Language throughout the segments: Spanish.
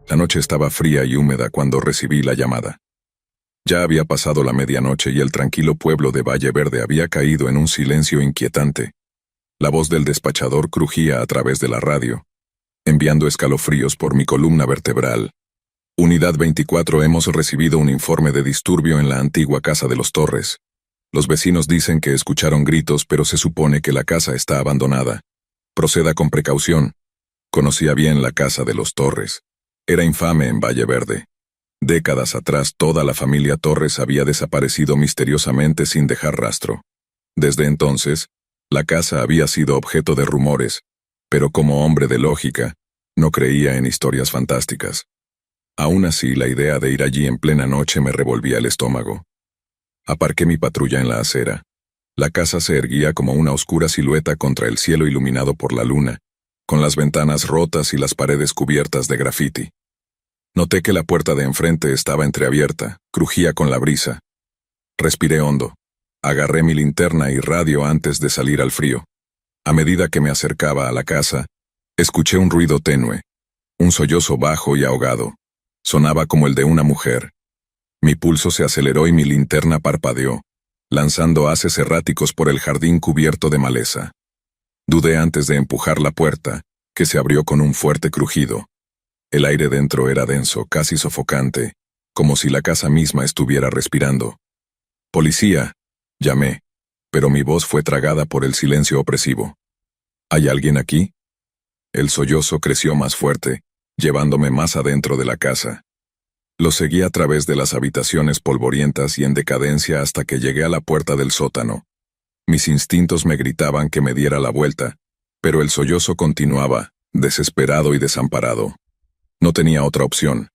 La noche estaba fría y húmeda cuando recibí la llamada. Ya había pasado la medianoche y el tranquilo pueblo de Valle Verde había caído en un silencio inquietante. La voz del despachador crujía a través de la radio, enviando escalofríos por mi columna vertebral. Unidad 24, hemos recibido un informe de disturbio en la antigua casa de los Torres. Los vecinos dicen que escucharon gritos, pero se supone que la casa está abandonada. Proceda con precaución. Conocía bien la casa de los Torres. Era infame en Valle Verde. Décadas atrás toda la familia Torres había desaparecido misteriosamente sin dejar rastro. Desde entonces, la casa había sido objeto de rumores, pero como hombre de lógica, no creía en historias fantásticas. Aún así, la idea de ir allí en plena noche me revolvía el estómago. Aparqué mi patrulla en la acera. La casa se erguía como una oscura silueta contra el cielo iluminado por la luna, con las ventanas rotas y las paredes cubiertas de grafiti. Noté que la puerta de enfrente estaba entreabierta, crujía con la brisa. Respiré hondo. Agarré mi linterna y radio antes de salir al frío. A medida que me acercaba a la casa, escuché un ruido tenue, un sollozo bajo y ahogado. Sonaba como el de una mujer. Mi pulso se aceleró y mi linterna parpadeó, lanzando haces erráticos por el jardín cubierto de maleza. Dudé antes de empujar la puerta, que se abrió con un fuerte crujido. El aire dentro era denso, casi sofocante, como si la casa misma estuviera respirando. «Policía», llamé, pero mi voz fue tragada por el silencio opresivo. «¿Hay alguien aquí?» El sollozo creció más fuerte, llevándome más adentro de la casa. Lo seguí a través de las habitaciones polvorientas y en decadencia hasta que llegué a la puerta del sótano. Mis instintos me gritaban que me diera la vuelta, pero el sollozo continuaba, desesperado y desamparado. No tenía otra opción.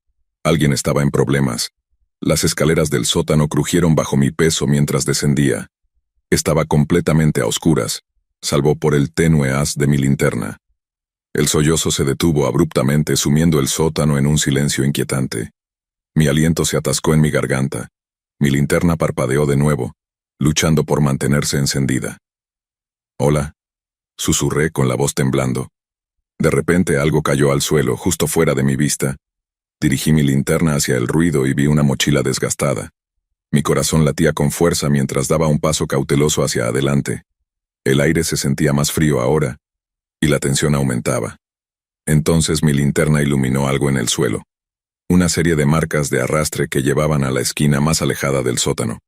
Alguien estaba en problemas. Las escaleras del sótano crujieron bajo mi peso mientras descendía. Estaba completamente a oscuras, salvo por el tenue haz de mi linterna. El sollozo se detuvo abruptamente, sumiendo el sótano en un silencio inquietante. Mi aliento se atascó en mi garganta. Mi linterna parpadeó de nuevo, luchando por mantenerse encendida. «Hola», susurré con la voz temblando. De repente algo cayó al suelo, justo fuera de mi vista. Dirigí mi linterna hacia el ruido y vi una mochila desgastada. Mi corazón latía con fuerza mientras daba un paso cauteloso hacia adelante. El aire se sentía más frío ahora, y la tensión aumentaba. Entonces mi linterna iluminó algo en el suelo. Una serie de marcas de arrastre que llevaban a la esquina más alejada del sótano.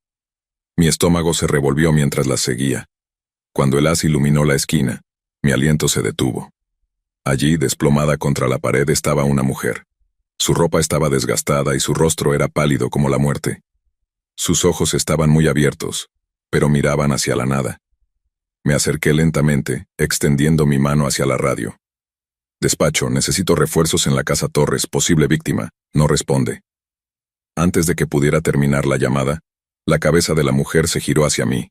Mi estómago se revolvió mientras las seguía. Cuando el haz iluminó la esquina, mi aliento se detuvo. Allí, desplomada contra la pared, estaba una mujer. Su ropa estaba desgastada y su rostro era pálido como la muerte. Sus ojos estaban muy abiertos, pero miraban hacia la nada. Me acerqué lentamente, extendiendo mi mano hacia la radio. «Despacho, necesito refuerzos en la casa Torres, posible víctima», no responde. Antes de que pudiera terminar la llamada, la cabeza de la mujer se giró hacia mí.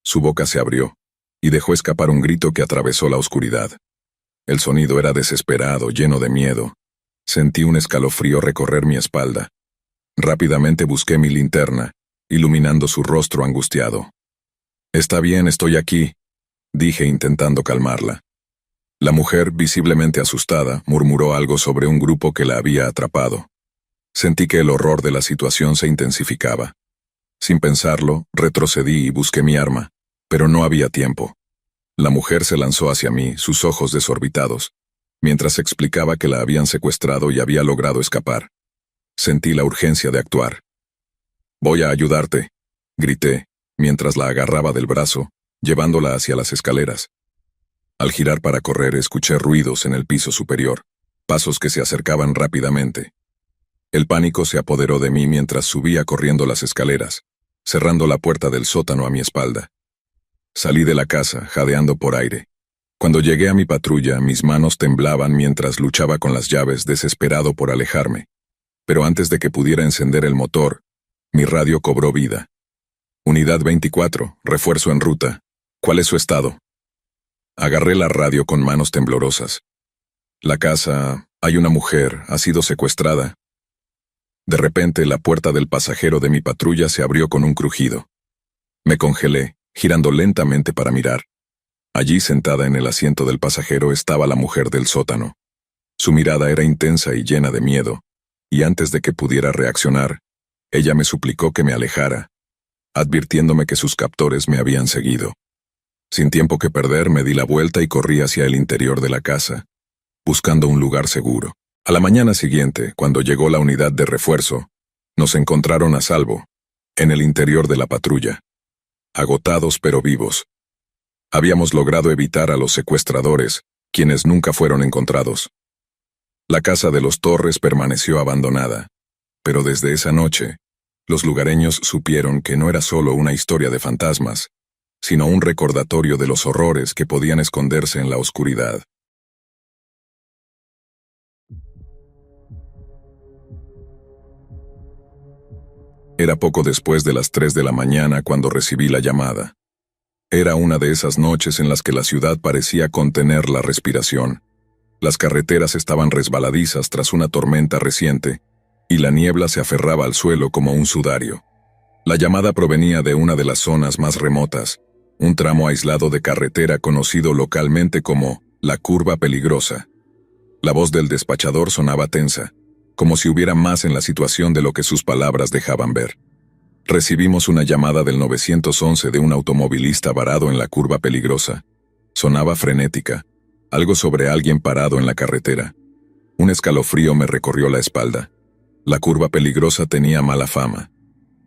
Su boca se abrió, y dejó escapar un grito que atravesó la oscuridad. El sonido era desesperado, lleno de miedo. Sentí un escalofrío recorrer mi espalda. Rápidamente busqué mi linterna, iluminando su rostro angustiado. «Está bien, estoy aquí», dije intentando calmarla. La mujer, visiblemente asustada, murmuró algo sobre un grupo que la había atrapado. Sentí que el horror de la situación se intensificaba. Sin pensarlo, retrocedí y busqué mi arma, pero no había tiempo. La mujer se lanzó hacia mí, sus ojos desorbitados, mientras explicaba que la habían secuestrado y había logrado escapar. Sentí la urgencia de actuar. «Voy a ayudarte», grité, mientras la agarraba del brazo, llevándola hacia las escaleras. Al girar para correr, escuché ruidos en el piso superior, pasos que se acercaban rápidamente. El pánico se apoderó de mí mientras subía corriendo las escaleras, cerrando la puerta del sótano a mi espalda. Salí de la casa, jadeando por aire. Cuando llegué a mi patrulla, mis manos temblaban mientras luchaba con las llaves, desesperado por alejarme. Pero antes de que pudiera encender el motor, mi radio cobró vida. «Unidad 24, refuerzo en ruta. ¿Cuál es su estado?» Agarré la radio con manos temblorosas. «La casa, hay una mujer, ha sido secuestrada». De repente, la puerta del pasajero de mi patrulla se abrió con un crujido. Me congelé, girando lentamente para mirar. Allí, sentada en el asiento del pasajero, estaba la mujer del sótano. Su mirada era intensa y llena de miedo, y antes de que pudiera reaccionar, ella me suplicó que me alejara, advirtiéndome que sus captores me habían seguido. Sin tiempo que perder, me di la vuelta y corrí hacia el interior de la casa, buscando un lugar seguro. A la mañana siguiente, cuando llegó la unidad de refuerzo, nos encontraron a salvo, en el interior de la patrulla, agotados pero vivos. Habíamos logrado evitar a los secuestradores, quienes nunca fueron encontrados. La casa de los Torres permaneció abandonada, pero desde esa noche, los lugareños supieron que no era solo una historia de fantasmas, sino un recordatorio de los horrores que podían esconderse en la oscuridad. Era poco después de las 3 de la mañana cuando recibí la llamada. Era una de esas noches en las que la ciudad parecía contener la respiración. Las carreteras estaban resbaladizas tras una tormenta reciente, y la niebla se aferraba al suelo como un sudario. La llamada provenía de una de las zonas más remotas, un tramo aislado de carretera conocido localmente como la Curva Peligrosa. La voz del despachador sonaba tensa, como si hubiera más en la situación de lo que sus palabras dejaban ver. Recibimos una llamada del 911 de un automovilista varado en la curva peligrosa. Sonaba frenética, algo sobre alguien parado en la carretera. Un escalofrío me recorrió la espalda. La curva peligrosa tenía mala fama.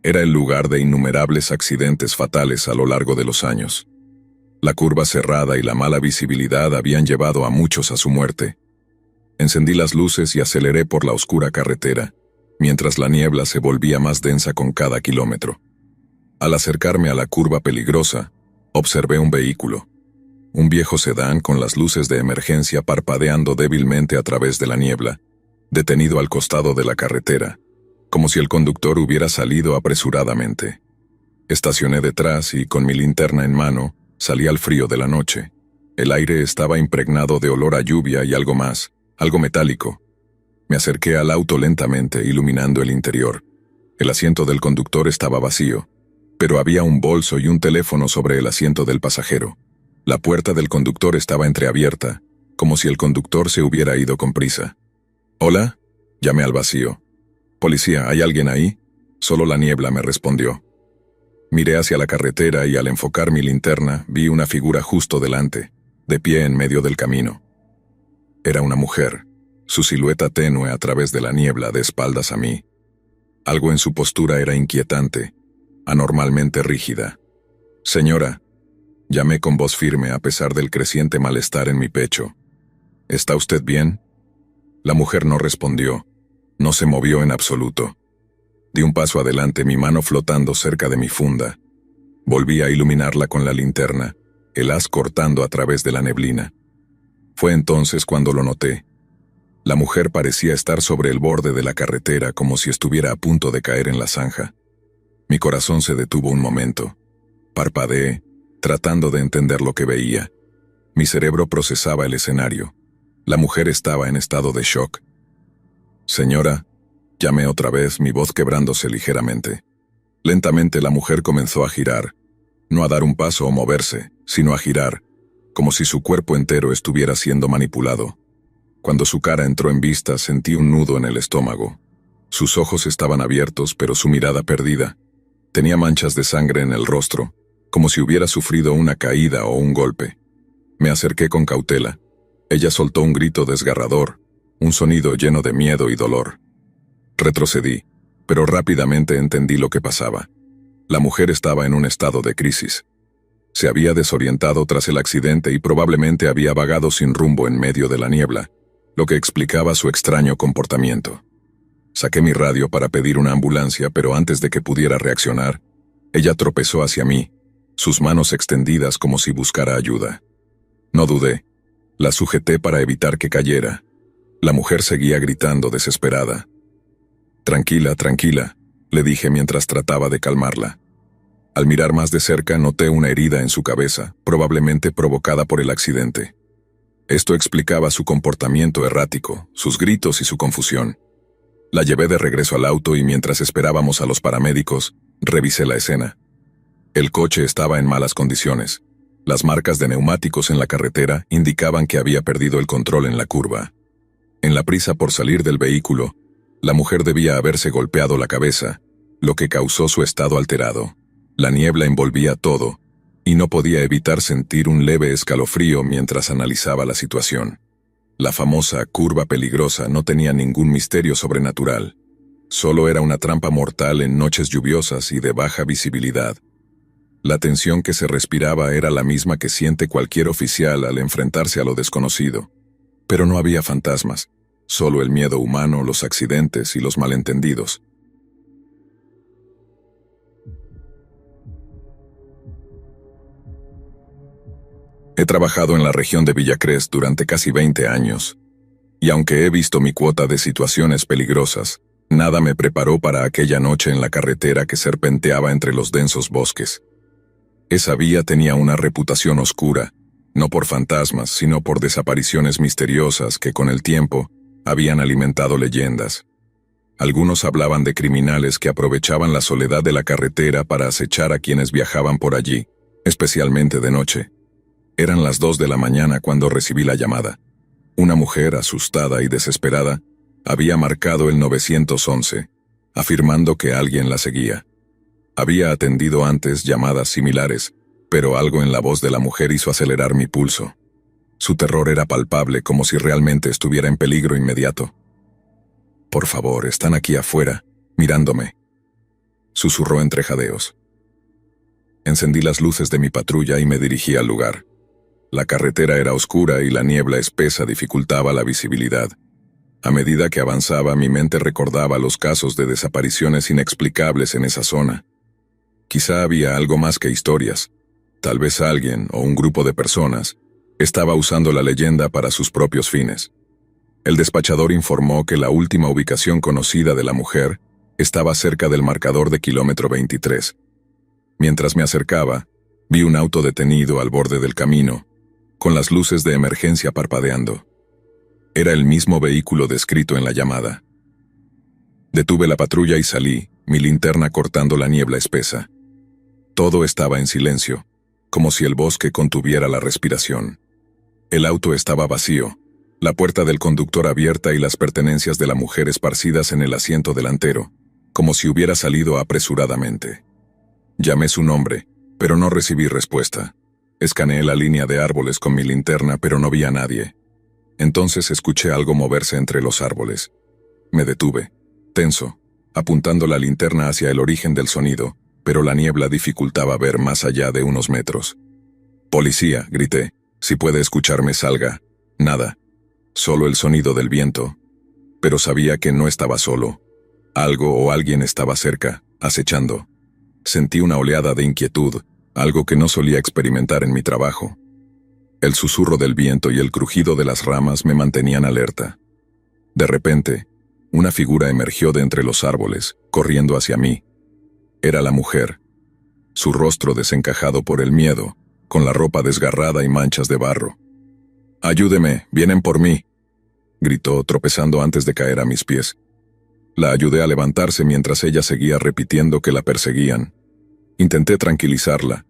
Era el lugar de innumerables accidentes fatales a lo largo de los años. La curva cerrada y la mala visibilidad habían llevado a muchos a su muerte. Encendí las luces y aceleré por la oscura carretera, mientras la niebla se volvía más densa con cada kilómetro. Al acercarme a la curva peligrosa, observé un vehículo. Un viejo sedán con las luces de emergencia parpadeando débilmente a través de la niebla, detenido al costado de la carretera, como si el conductor hubiera salido apresuradamente. Estacioné detrás y, con mi linterna en mano, salí al frío de la noche. El aire estaba impregnado de olor a lluvia y algo más, algo metálico. Me acerqué al auto lentamente, iluminando el interior. El asiento del conductor estaba vacío, pero había un bolso y un teléfono sobre el asiento del pasajero. La puerta del conductor estaba entreabierta, como si el conductor se hubiera ido con prisa. «¿Hola?», llamé al vacío. «Policía, ¿hay alguien ahí?». Solo la niebla me respondió. Miré hacia la carretera y al enfocar mi linterna vi una figura justo delante, de pie en medio del camino. Era una mujer, su silueta tenue a través de la niebla de espaldas a mí. Algo en su postura era inquietante, anormalmente rígida. «Señora», llamé con voz firme a pesar del creciente malestar en mi pecho. «¿Está usted bien?». La mujer no respondió, no se movió en absoluto. Di un paso adelante, mi mano flotando cerca de mi funda. Volví a iluminarla con la linterna, el haz cortando a través de la neblina. Fue entonces cuando lo noté. La mujer parecía estar sobre el borde de la carretera como si estuviera a punto de caer en la zanja. Mi corazón se detuvo un momento. Parpadeé, tratando de entender lo que veía. Mi cerebro procesaba el escenario. La mujer estaba en estado de shock. «Señora», llamé otra vez, mi voz quebrándose ligeramente. Lentamente la mujer comenzó a girar, no a dar un paso o moverse, sino a girar, como si su cuerpo entero estuviera siendo manipulado. Cuando su cara entró en vista, sentí un nudo en el estómago. Sus ojos estaban abiertos, pero su mirada perdida. Tenía manchas de sangre en el rostro, como si hubiera sufrido una caída o un golpe. Me acerqué con cautela. Ella soltó un grito desgarrador, un sonido lleno de miedo y dolor. Retrocedí, pero rápidamente entendí lo que pasaba. La mujer estaba en un estado de crisis. Se había desorientado tras el accidente y probablemente había vagado sin rumbo en medio de la niebla, lo que explicaba su extraño comportamiento. Saqué mi radio para pedir una ambulancia, pero antes de que pudiera reaccionar, ella tropezó hacia mí, sus manos extendidas como si buscara ayuda. No dudé. La sujeté para evitar que cayera. La mujer seguía gritando desesperada. «Tranquila, tranquila», le dije mientras trataba de calmarla. Al mirar más de cerca noté una herida en su cabeza, probablemente provocada por el accidente. Esto explicaba su comportamiento errático, sus gritos y su confusión. La llevé de regreso al auto y mientras esperábamos a los paramédicos, revisé la escena. El coche estaba en malas condiciones. Las marcas de neumáticos en la carretera indicaban que había perdido el control en la curva. En la prisa por salir del vehículo, la mujer debía haberse golpeado la cabeza, lo que causó su estado alterado. La niebla envolvía todo, y no podía evitar sentir un leve escalofrío mientras analizaba la situación. La famosa curva peligrosa no tenía ningún misterio sobrenatural. Solo era una trampa mortal en noches lluviosas y de baja visibilidad. La tensión que se respiraba era la misma que siente cualquier oficial al enfrentarse a lo desconocido. Pero no había fantasmas, solo el miedo humano, los accidentes y los malentendidos. He trabajado en la región de Villacrés durante casi 20 años, y aunque he visto mi cuota de situaciones peligrosas, nada me preparó para aquella noche en la carretera que serpenteaba entre los densos bosques. Esa vía tenía una reputación oscura, no por fantasmas, sino por desapariciones misteriosas que con el tiempo habían alimentado leyendas. Algunos hablaban de criminales que aprovechaban la soledad de la carretera para acechar a quienes viajaban por allí, especialmente de noche. Eran las 2 de la mañana cuando recibí la llamada. Una mujer, asustada y desesperada, había marcado el 911, afirmando que alguien la seguía. Había atendido antes llamadas similares, pero algo en la voz de la mujer hizo acelerar mi pulso. Su terror era palpable, como si realmente estuviera en peligro inmediato. «Por favor, están aquí afuera, mirándome», susurró entre jadeos. Encendí las luces de mi patrulla y me dirigí al lugar. La carretera era oscura y la niebla espesa dificultaba la visibilidad. A medida que avanzaba, mi mente recordaba los casos de desapariciones inexplicables en esa zona. Quizá había algo más que historias. Tal vez alguien, o un grupo de personas, estaba usando la leyenda para sus propios fines. El despachador informó que la última ubicación conocida de la mujer estaba cerca del marcador de kilómetro 23. Mientras me acercaba, vi un auto detenido al borde del camino, con las luces de emergencia parpadeando. Era el mismo vehículo descrito en la llamada. Detuve la patrulla y salí, mi linterna cortando la niebla espesa. Todo estaba en silencio, como si el bosque contuviera la respiración. El auto estaba vacío, la puerta del conductor abierta y las pertenencias de la mujer esparcidas en el asiento delantero, como si hubiera salido apresuradamente. Llamé su nombre, pero no recibí respuesta. Escaneé la línea de árboles con mi linterna, pero no vi a nadie. Entonces escuché algo moverse entre los árboles. Me detuve, tenso, apuntando la linterna hacia el origen del sonido, pero la niebla dificultaba ver más allá de unos metros. «Policía», grité, «si puede escucharme, salga». Nada, solo el sonido del viento. Pero sabía que no estaba solo. Algo o alguien estaba cerca, acechando. Sentí una oleada de inquietud, algo que no solía experimentar en mi trabajo. El susurro del viento y el crujido de las ramas me mantenían alerta. De repente, una figura emergió de entre los árboles, corriendo hacia mí. Era la mujer. Su rostro desencajado por el miedo, con la ropa desgarrada y manchas de barro. «Ayúdeme, vienen por mí», gritó, tropezando antes de caer a mis pies. La ayudé a levantarse mientras ella seguía repitiendo que la perseguían. Intenté tranquilizarla,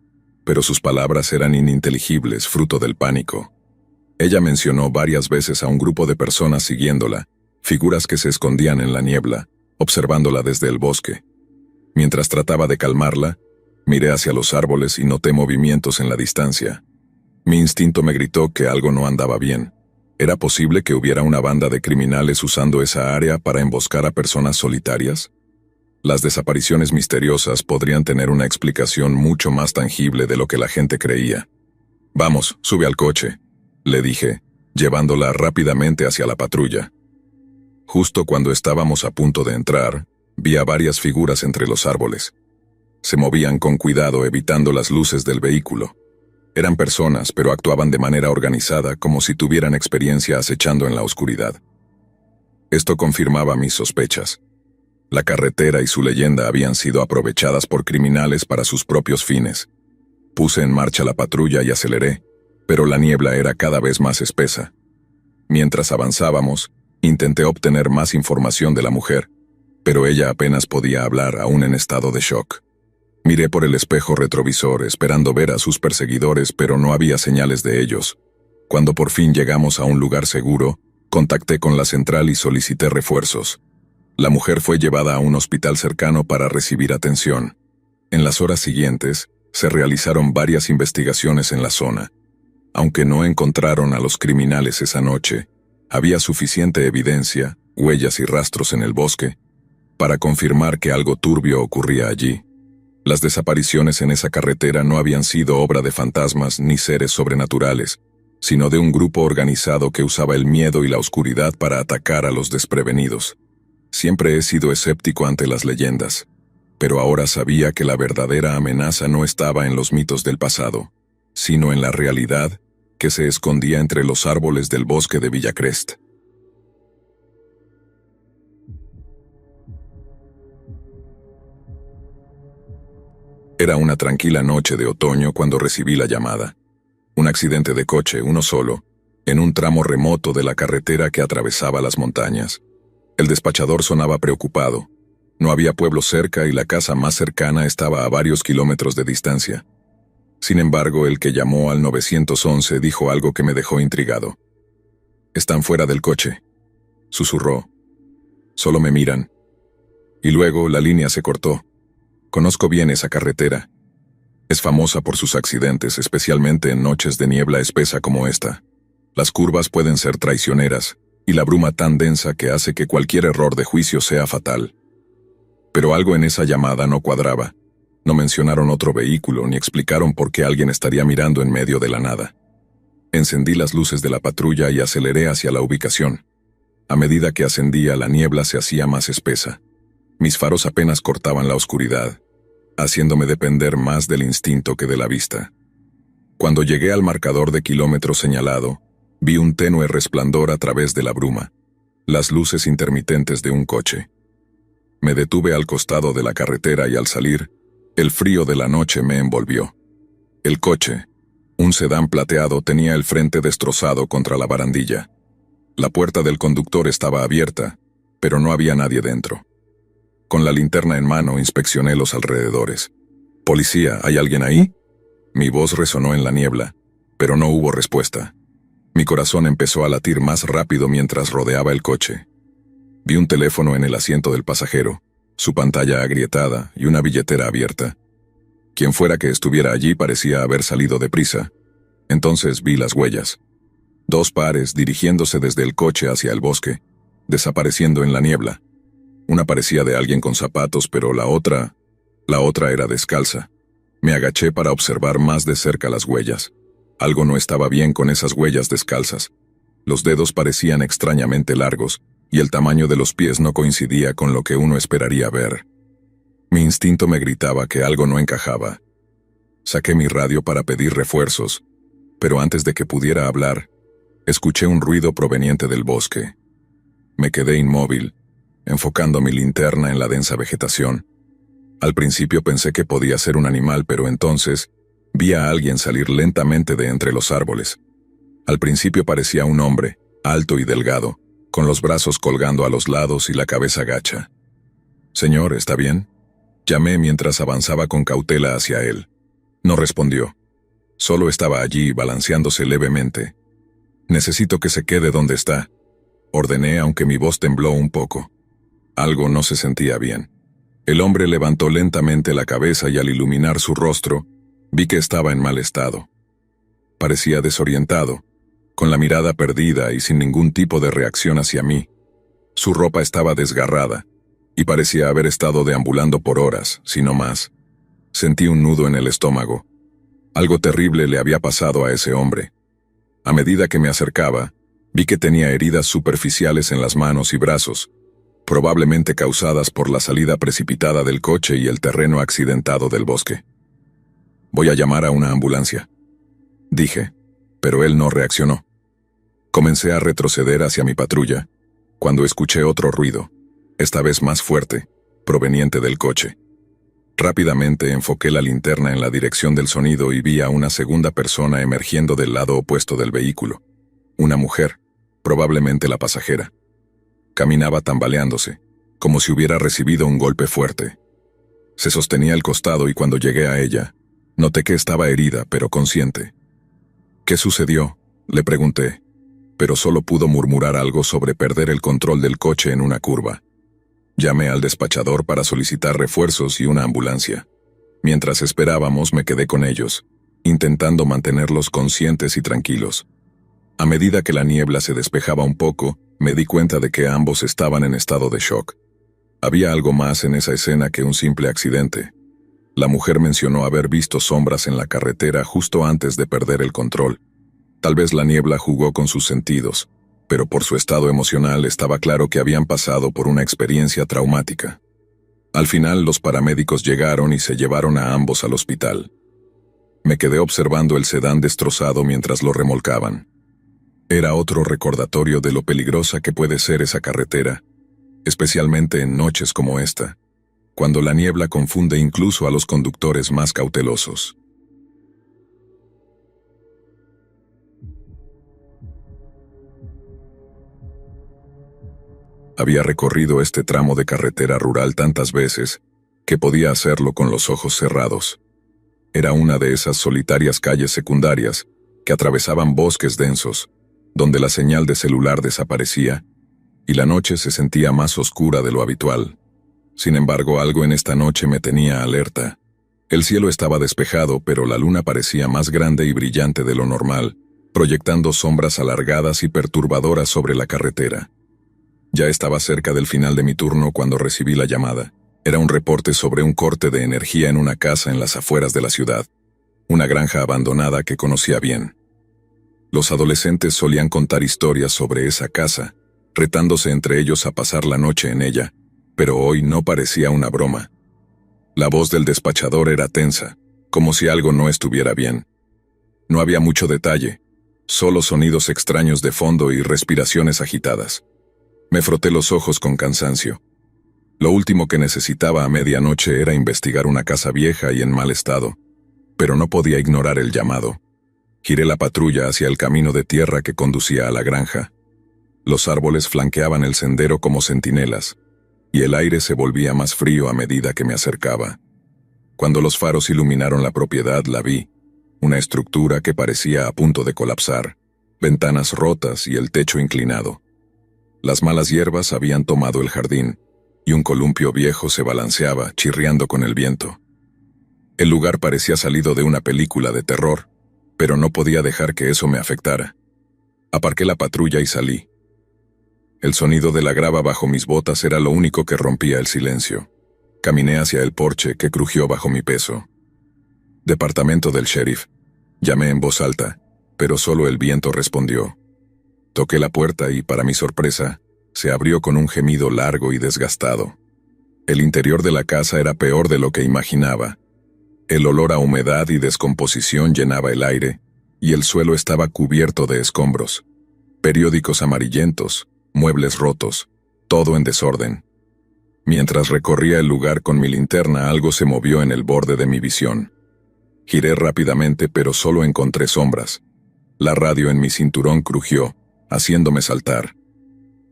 pero sus palabras eran ininteligibles, fruto del pánico. Ella mencionó varias veces a un grupo de personas siguiéndola, figuras que se escondían en la niebla, observándola desde el bosque. Mientras trataba de calmarla, miré hacia los árboles y noté movimientos en la distancia. Mi instinto me gritó que algo no andaba bien. ¿Era posible que hubiera una banda de criminales usando esa área para emboscar a personas solitarias? Las desapariciones misteriosas podrían tener una explicación mucho más tangible de lo que la gente creía. «Vamos, sube al coche», le dije, llevándola rápidamente hacia la patrulla. Justo cuando estábamos a punto de entrar, vi a varias figuras entre los árboles. Se movían con cuidado evitando las luces del vehículo. Eran personas, pero actuaban de manera organizada, como si tuvieran experiencia acechando en la oscuridad. Esto confirmaba mis sospechas. La carretera y su leyenda habían sido aprovechadas por criminales para sus propios fines. Puse en marcha la patrulla y aceleré, pero la niebla era cada vez más espesa. Mientras avanzábamos, intenté obtener más información de la mujer, pero ella apenas podía hablar, aún en estado de shock. Miré por el espejo retrovisor, esperando ver a sus perseguidores, pero no había señales de ellos. Cuando por fin llegamos a un lugar seguro, Contacté con la central y solicité refuerzos. La mujer fue llevada a un hospital cercano para recibir atención. En las horas siguientes, se realizaron varias investigaciones en la zona. Aunque no encontraron a los criminales esa noche, había suficiente evidencia, huellas y rastros en el bosque, para confirmar que algo turbio ocurría allí. Las desapariciones en esa carretera no habían sido obra de fantasmas ni seres sobrenaturales, sino de un grupo organizado que usaba el miedo y la oscuridad para atacar a los desprevenidos. Siempre he sido escéptico ante las leyendas, pero ahora sabía que la verdadera amenaza no estaba en los mitos del pasado, sino en la realidad que se escondía entre los árboles del bosque de Villacrest. Era una tranquila noche de otoño cuando recibí la llamada. Un accidente de coche, uno solo, en un tramo remoto de la carretera que atravesaba las montañas. El despachador sonaba preocupado. No había pueblo cerca y la casa más cercana estaba a varios kilómetros de distancia. Sin embargo, el que llamó al 911 dijo algo que me dejó intrigado. «Están fuera del coche», susurró. «Solo me miran». Y luego la línea se cortó. Conozco bien esa carretera. Es famosa por sus accidentes, especialmente en noches de niebla espesa como esta. Las curvas pueden ser traicioneras, y la bruma tan densa que hace que cualquier error de juicio sea fatal. Pero algo en esa llamada no cuadraba. No mencionaron otro vehículo ni explicaron por qué alguien estaría mirando en medio de la nada. Encendí las luces de la patrulla y aceleré hacia la ubicación. A medida que ascendía, la niebla se hacía más espesa. Mis faros apenas cortaban la oscuridad, haciéndome depender más del instinto que de la vista. Cuando llegué al marcador de kilómetros señalado, vi un tenue resplandor a través de la bruma, las luces intermitentes de un coche. Me detuve al costado de la carretera y al salir, el frío de la noche me envolvió. El coche, un sedán plateado, tenía el frente destrozado contra la barandilla. La puerta del conductor estaba abierta, pero no había nadie dentro. Con la linterna en mano inspeccioné los alrededores. «Policía, ¿hay alguien ahí?» Mi voz resonó en la niebla, pero no hubo respuesta. Mi corazón empezó a latir más rápido mientras rodeaba el coche. Vi un teléfono en el asiento del pasajero, su pantalla agrietada y una billetera abierta. Quien fuera que estuviera allí parecía haber salido deprisa. Entonces vi las huellas. 2 pares dirigiéndose desde el coche hacia el bosque, desapareciendo en la niebla. Una parecía de alguien con zapatos, pero la otra era descalza. Me agaché para observar más de cerca las huellas. Algo no estaba bien con esas huellas descalzas. Los dedos parecían extrañamente largos, y el tamaño de los pies no coincidía con lo que uno esperaría ver. Mi instinto me gritaba que algo no encajaba. Saqué mi radio para pedir refuerzos, pero antes de que pudiera hablar, escuché un ruido proveniente del bosque. Me quedé inmóvil, enfocando mi linterna en la densa vegetación. Al principio pensé que podía ser un animal, pero entonces vi a alguien salir lentamente de entre los árboles. Al principio parecía un hombre, alto y delgado, con los brazos colgando a los lados y la cabeza gacha. «Señor, ¿está bien?», llamé mientras avanzaba con cautela hacia él. No respondió. Solo estaba allí, balanceándose levemente. «Necesito que se quede donde está», ordené, aunque mi voz tembló un poco. Algo no se sentía bien. El hombre levantó lentamente la cabeza y al iluminar su rostro, vi que estaba en mal estado. Parecía desorientado, con la mirada perdida y sin ningún tipo de reacción hacia mí. Su ropa estaba desgarrada, y parecía haber estado deambulando por horas, si no más. Sentí un nudo en el estómago. Algo terrible le había pasado a ese hombre. A medida que me acercaba, vi que tenía heridas superficiales en las manos y brazos, probablemente causadas por la salida precipitada del coche y el terreno accidentado del bosque. «Voy a llamar a una ambulancia», dije, pero él no reaccionó. Comencé a retroceder hacia mi patrulla, cuando escuché otro ruido, esta vez más fuerte, proveniente del coche. Rápidamente enfoqué la linterna en la dirección del sonido y vi a una segunda persona emergiendo del lado opuesto del vehículo. Una mujer, probablemente la pasajera. Caminaba tambaleándose, como si hubiera recibido un golpe fuerte. Se sostenía al costado y cuando llegué a ella, noté que estaba herida pero consciente. «¿Qué sucedió?», le pregunté. pero solo pudo murmurar algo sobre perder el control del coche en una curva. Llamé al despachador para solicitar refuerzos y una ambulancia. Mientras esperábamos, me quedé con ellos, intentando mantenerlos conscientes y tranquilos. A medida que la niebla se despejaba un poco, me di cuenta de que ambos estaban en estado de shock. Había algo más en esa escena que un simple accidente. La mujer mencionó haber visto sombras en la carretera justo antes de perder el control. Tal vez la niebla jugó con sus sentidos, pero por su estado emocional estaba claro que habían pasado por una experiencia traumática. Al final, los paramédicos llegaron y se llevaron a ambos al hospital. Me quedé observando el sedán destrozado mientras lo remolcaban. Era otro recordatorio de lo peligrosa que puede ser esa carretera, especialmente en noches como esta, cuando la niebla confunde incluso a los conductores más cautelosos. Había recorrido este tramo de carretera rural tantas veces que podía hacerlo con los ojos cerrados. Era una de esas solitarias calles secundarias que atravesaban bosques densos, donde la señal de celular desaparecía y la noche se sentía más oscura de lo habitual. Sin embargo, algo en esta noche me tenía alerta. El cielo estaba despejado, pero la luna parecía más grande y brillante de lo normal, proyectando sombras alargadas y perturbadoras sobre la carretera. Ya estaba cerca del final de mi turno cuando recibí la llamada. Era un reporte sobre un corte de energía en una casa en las afueras de la ciudad, una granja abandonada que conocía bien. Los adolescentes solían contar historias sobre esa casa, retándose entre ellos a pasar la noche en ella, pero hoy no parecía una broma. La voz del despachador era tensa, como si algo no estuviera bien. No había mucho detalle, solo sonidos extraños de fondo y respiraciones agitadas. Me froté los ojos con cansancio. Lo último que necesitaba a medianoche era investigar una casa vieja y en mal estado, pero no podía ignorar el llamado. Giré la patrulla hacia el camino de tierra que conducía a la granja. Los árboles flanqueaban el sendero como centinelas, y el aire se volvía más frío a medida que me acercaba. Cuando los faros iluminaron la propiedad, la vi, una estructura que parecía a punto de colapsar, ventanas rotas y el techo inclinado. Las malas hierbas habían tomado el jardín, y un columpio viejo se balanceaba, chirriando con el viento. El lugar parecía salido de una película de terror, pero no podía dejar que eso me afectara. Aparqué la patrulla y salí. El sonido de la grava bajo mis botas era lo único que rompía el silencio. Caminé hacia el porche que crujió bajo mi peso. Departamento del sheriff. Llamé en voz alta, pero solo el viento respondió. Toqué la puerta y, para mi sorpresa, se abrió con un gemido largo y desgastado. El interior de la casa era peor de lo que imaginaba. El olor a humedad y descomposición llenaba el aire, y el suelo estaba cubierto de escombros. Periódicos amarillentos, muebles rotos, todo en desorden. Mientras recorría el lugar con mi linterna, algo se movió en el borde de mi visión. Giré rápidamente, pero solo encontré sombras. La radio en mi cinturón crujió, haciéndome saltar.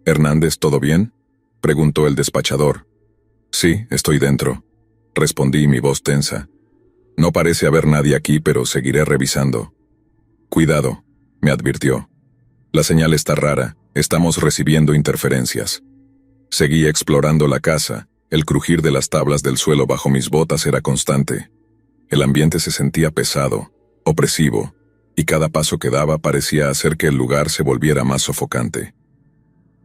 «Hernández, ¿todo bien?», preguntó el despachador. «Sí, estoy dentro», respondí, mi voz tensa. «No parece haber nadie aquí, pero seguiré revisando». «Cuidado», me advirtió. «La señal está rara, estamos recibiendo interferencias». Seguí explorando la casa, el crujir de las tablas del suelo bajo mis botas era constante. El ambiente se sentía pesado, opresivo, y cada paso que daba parecía hacer que el lugar se volviera más sofocante.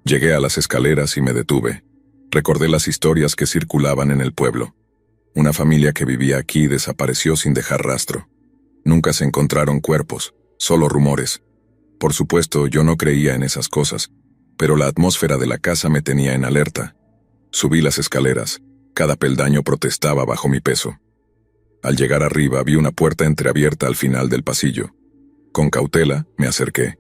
Llegué a las escaleras y me detuve. Recordé las historias que circulaban en el pueblo. Una familia que vivía aquí desapareció sin dejar rastro. Nunca se encontraron cuerpos, solo rumores. Por supuesto, yo no creía en esas cosas, pero la atmósfera de la casa me tenía en alerta. Subí las escaleras, cada peldaño protestaba bajo mi peso. Al llegar arriba vi una puerta entreabierta al final del pasillo. Con cautela, me acerqué.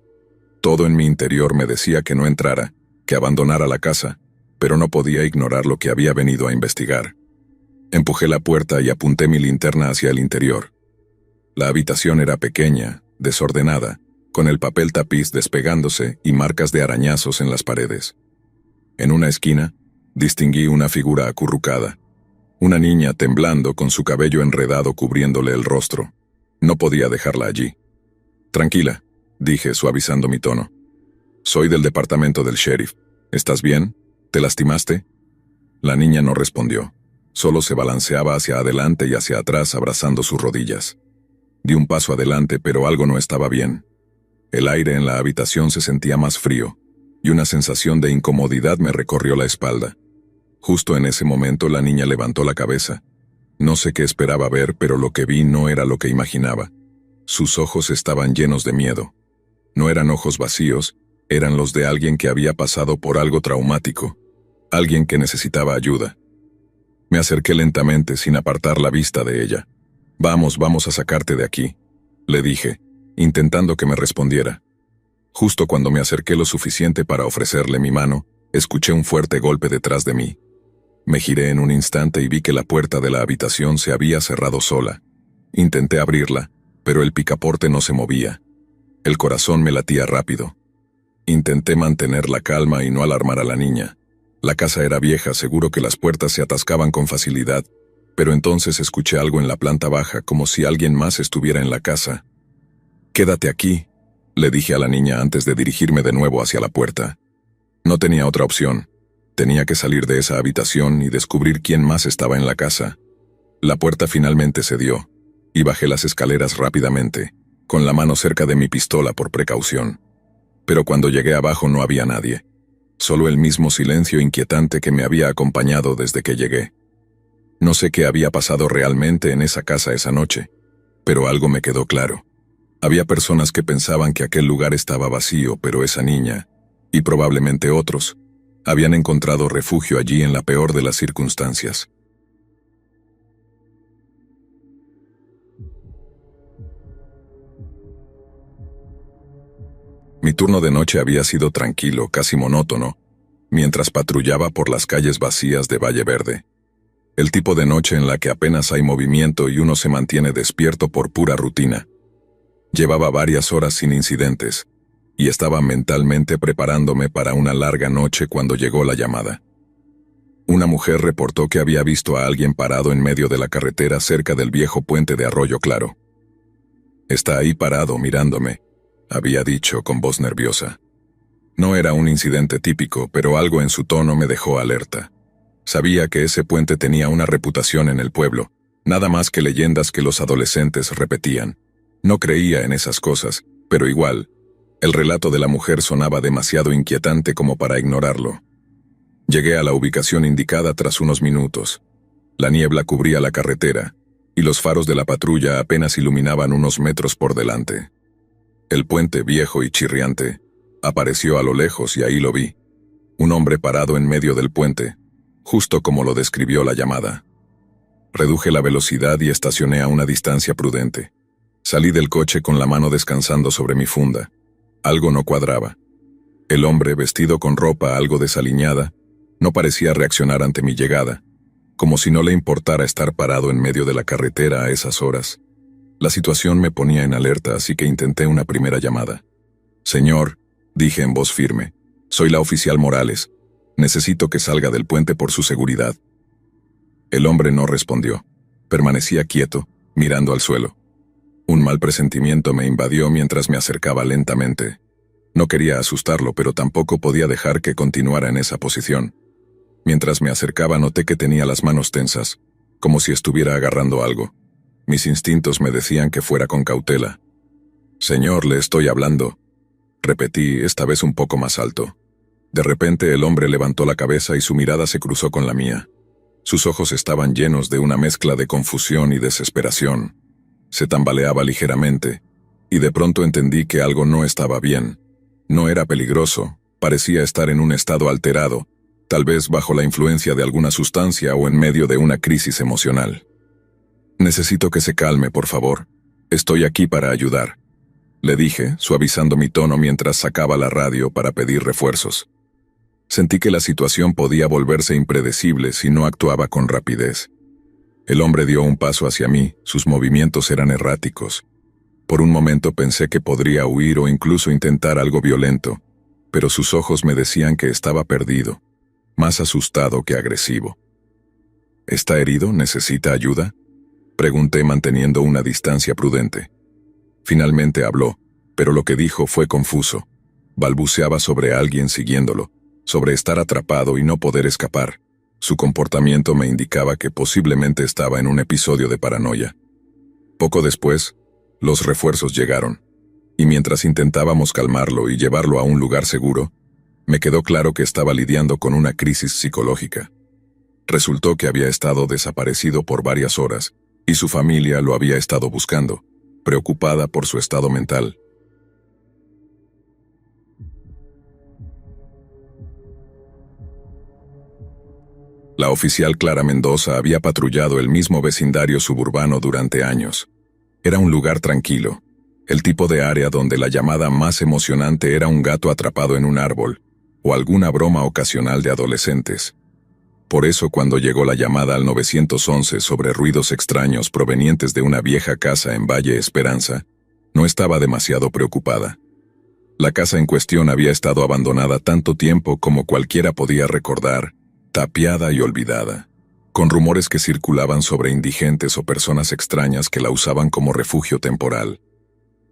Todo en mi interior me decía que no entrara, que abandonara la casa, pero no podía ignorar lo que había venido a investigar. Empujé la puerta y apunté mi linterna hacia el interior. La habitación era pequeña, desordenada, con el papel tapiz despegándose y marcas de arañazos en las paredes. En una esquina, distinguí una figura acurrucada. Una niña temblando con su cabello enredado cubriéndole el rostro. No podía dejarla allí. «Tranquila», dije suavizando mi tono. Soy del departamento del sheriff. ¿Estás bien? ¿Te lastimaste? La niña no respondió. Solo se balanceaba hacia adelante y hacia atrás abrazando sus rodillas. Di un paso adelante, pero algo no estaba bien. El aire en la habitación se sentía más frío, y una sensación de incomodidad me recorrió la espalda. Justo en ese momento la niña levantó la cabeza. No sé qué esperaba ver, pero lo que vi no era lo que imaginaba. Sus ojos estaban llenos de miedo. No eran ojos vacíos, eran los de alguien que había pasado por algo traumático, alguien que necesitaba ayuda. Me acerqué lentamente sin apartar la vista de ella. Vamos a sacarte de aquí, le dije, intentando que me respondiera. Justo cuando me acerqué lo suficiente para ofrecerle mi mano, escuché un fuerte golpe detrás de mí. Me giré en un instante y vi que la puerta de la habitación se había cerrado sola. Intenté abrirla, pero el picaporte no se movía. El corazón me latía rápido. Intenté mantener la calma y no alarmar a la niña. La casa era vieja, seguro que las puertas se atascaban con facilidad, pero entonces escuché algo en la planta baja, como si alguien más estuviera en la casa. «Quédate aquí», le dije a la niña antes de dirigirme de nuevo hacia la puerta. No tenía otra opción. Tenía que salir de esa habitación y descubrir quién más estaba en la casa. La puerta finalmente cedió, y bajé las escaleras rápidamente, con la mano cerca de mi pistola por precaución. Pero cuando llegué abajo no había nadie. Solo el mismo silencio inquietante que me había acompañado desde que llegué. No sé qué había pasado realmente en esa casa esa noche, pero algo me quedó claro. Había personas que pensaban que aquel lugar estaba vacío, pero esa niña, y probablemente otros, habían encontrado refugio allí en la peor de las circunstancias. Mi turno de noche había sido tranquilo, casi monótono, mientras patrullaba por las calles vacías de Valle Verde. El tipo de noche en la que apenas hay movimiento y uno se mantiene despierto por pura rutina. Llevaba varias horas sin incidentes, y estaba mentalmente preparándome para una larga noche cuando llegó la llamada. Una mujer reportó que había visto a alguien parado en medio de la carretera cerca del viejo puente de Arroyo Claro. «Está ahí parado mirándome», había dicho con voz nerviosa. No era un incidente típico, pero algo en su tono me dejó alerta. Sabía que ese puente tenía una reputación en el pueblo, nada más que leyendas que los adolescentes repetían. No creía en esas cosas, pero igual, el relato de la mujer sonaba demasiado inquietante como para ignorarlo. Llegué a la ubicación indicada tras unos minutos. La niebla cubría la carretera, y los faros de la patrulla apenas iluminaban unos metros por delante. El puente, viejo y chirriante, apareció a lo lejos y ahí lo vi. Un hombre parado en medio del puente, justo como lo describió la llamada. Reduje la velocidad y estacioné a una distancia prudente. Salí del coche con la mano descansando sobre mi funda. Algo no cuadraba. El hombre, vestido con ropa algo desaliñada, no parecía reaccionar ante mi llegada, como si no le importara estar parado en medio de la carretera a esas horas. La situación me ponía en alerta, así que intenté una primera llamada. «Señor», dije en voz firme, «soy la oficial Morales. Necesito que salga del puente por su seguridad». El hombre no respondió. Permanecía quieto, mirando al suelo. Un mal presentimiento me invadió mientras me acercaba lentamente. No quería asustarlo, pero tampoco podía dejar que continuara en esa posición. Mientras me acercaba noté que tenía las manos tensas, como si estuviera agarrando algo. Mis instintos me decían que fuera con cautela. «Señor, le estoy hablando», repetí, esta vez un poco más alto. De repente el hombre levantó la cabeza y su mirada se cruzó con la mía. Sus ojos estaban llenos de una mezcla de confusión y desesperación. Se tambaleaba ligeramente, y de pronto entendí que algo no estaba bien. No era peligroso, parecía estar en un estado alterado, tal vez bajo la influencia de alguna sustancia o en medio de una crisis emocional. «Necesito que se calme, por favor. Estoy aquí para ayudar», le dije, suavizando mi tono mientras sacaba la radio para pedir refuerzos. Sentí que la situación podía volverse impredecible si no actuaba con rapidez. El hombre dio un paso hacia mí, sus movimientos eran erráticos. Por un momento pensé que podría huir o incluso intentar algo violento, pero sus ojos me decían que estaba perdido, más asustado que agresivo. «¿Está herido? ¿Necesita ayuda?», pregunté manteniendo una distancia prudente. Finalmente habló, pero lo que dijo fue confuso. Balbuceaba sobre alguien siguiéndolo, sobre estar atrapado y no poder escapar. Su comportamiento me indicaba que posiblemente estaba en un episodio de paranoia. Poco después, los refuerzos llegaron, y mientras intentábamos calmarlo y llevarlo a un lugar seguro, me quedó claro que estaba lidiando con una crisis psicológica. Resultó que había estado desaparecido por varias horas, y su familia lo había estado buscando, preocupada por su estado mental. La oficial Clara Mendoza había patrullado el mismo vecindario suburbano durante años. Era un lugar tranquilo, el tipo de área donde la llamada más emocionante era un gato atrapado en un árbol, o alguna broma ocasional de adolescentes. Por eso cuando llegó la llamada al 911 sobre ruidos extraños provenientes de una vieja casa en Valle Esperanza, no estaba demasiado preocupada. La casa en cuestión había estado abandonada tanto tiempo como cualquiera podía recordar, tapiada y olvidada, con rumores que circulaban sobre indigentes o personas extrañas que la usaban como refugio temporal.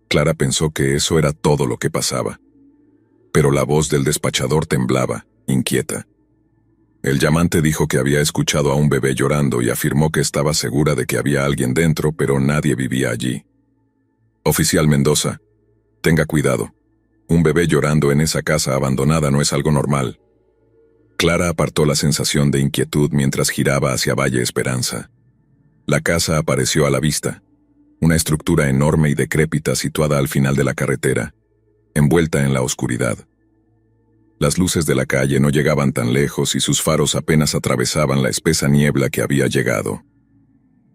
Clara pensó que eso era todo lo que pasaba. Pero la voz del despachador temblaba, inquieta. El llamante dijo que había escuchado a un bebé llorando y afirmó que estaba segura de que había alguien dentro, pero nadie vivía allí. Oficial Mendoza, tenga cuidado. Un bebé llorando en esa casa abandonada no es algo normal. Clara apartó la sensación de inquietud mientras giraba hacia Valle Esperanza. La casa apareció a la vista, una estructura enorme y decrépita situada al final de la carretera, envuelta en la oscuridad. Las luces de la calle no llegaban tan lejos y sus faros apenas atravesaban la espesa niebla que había llegado.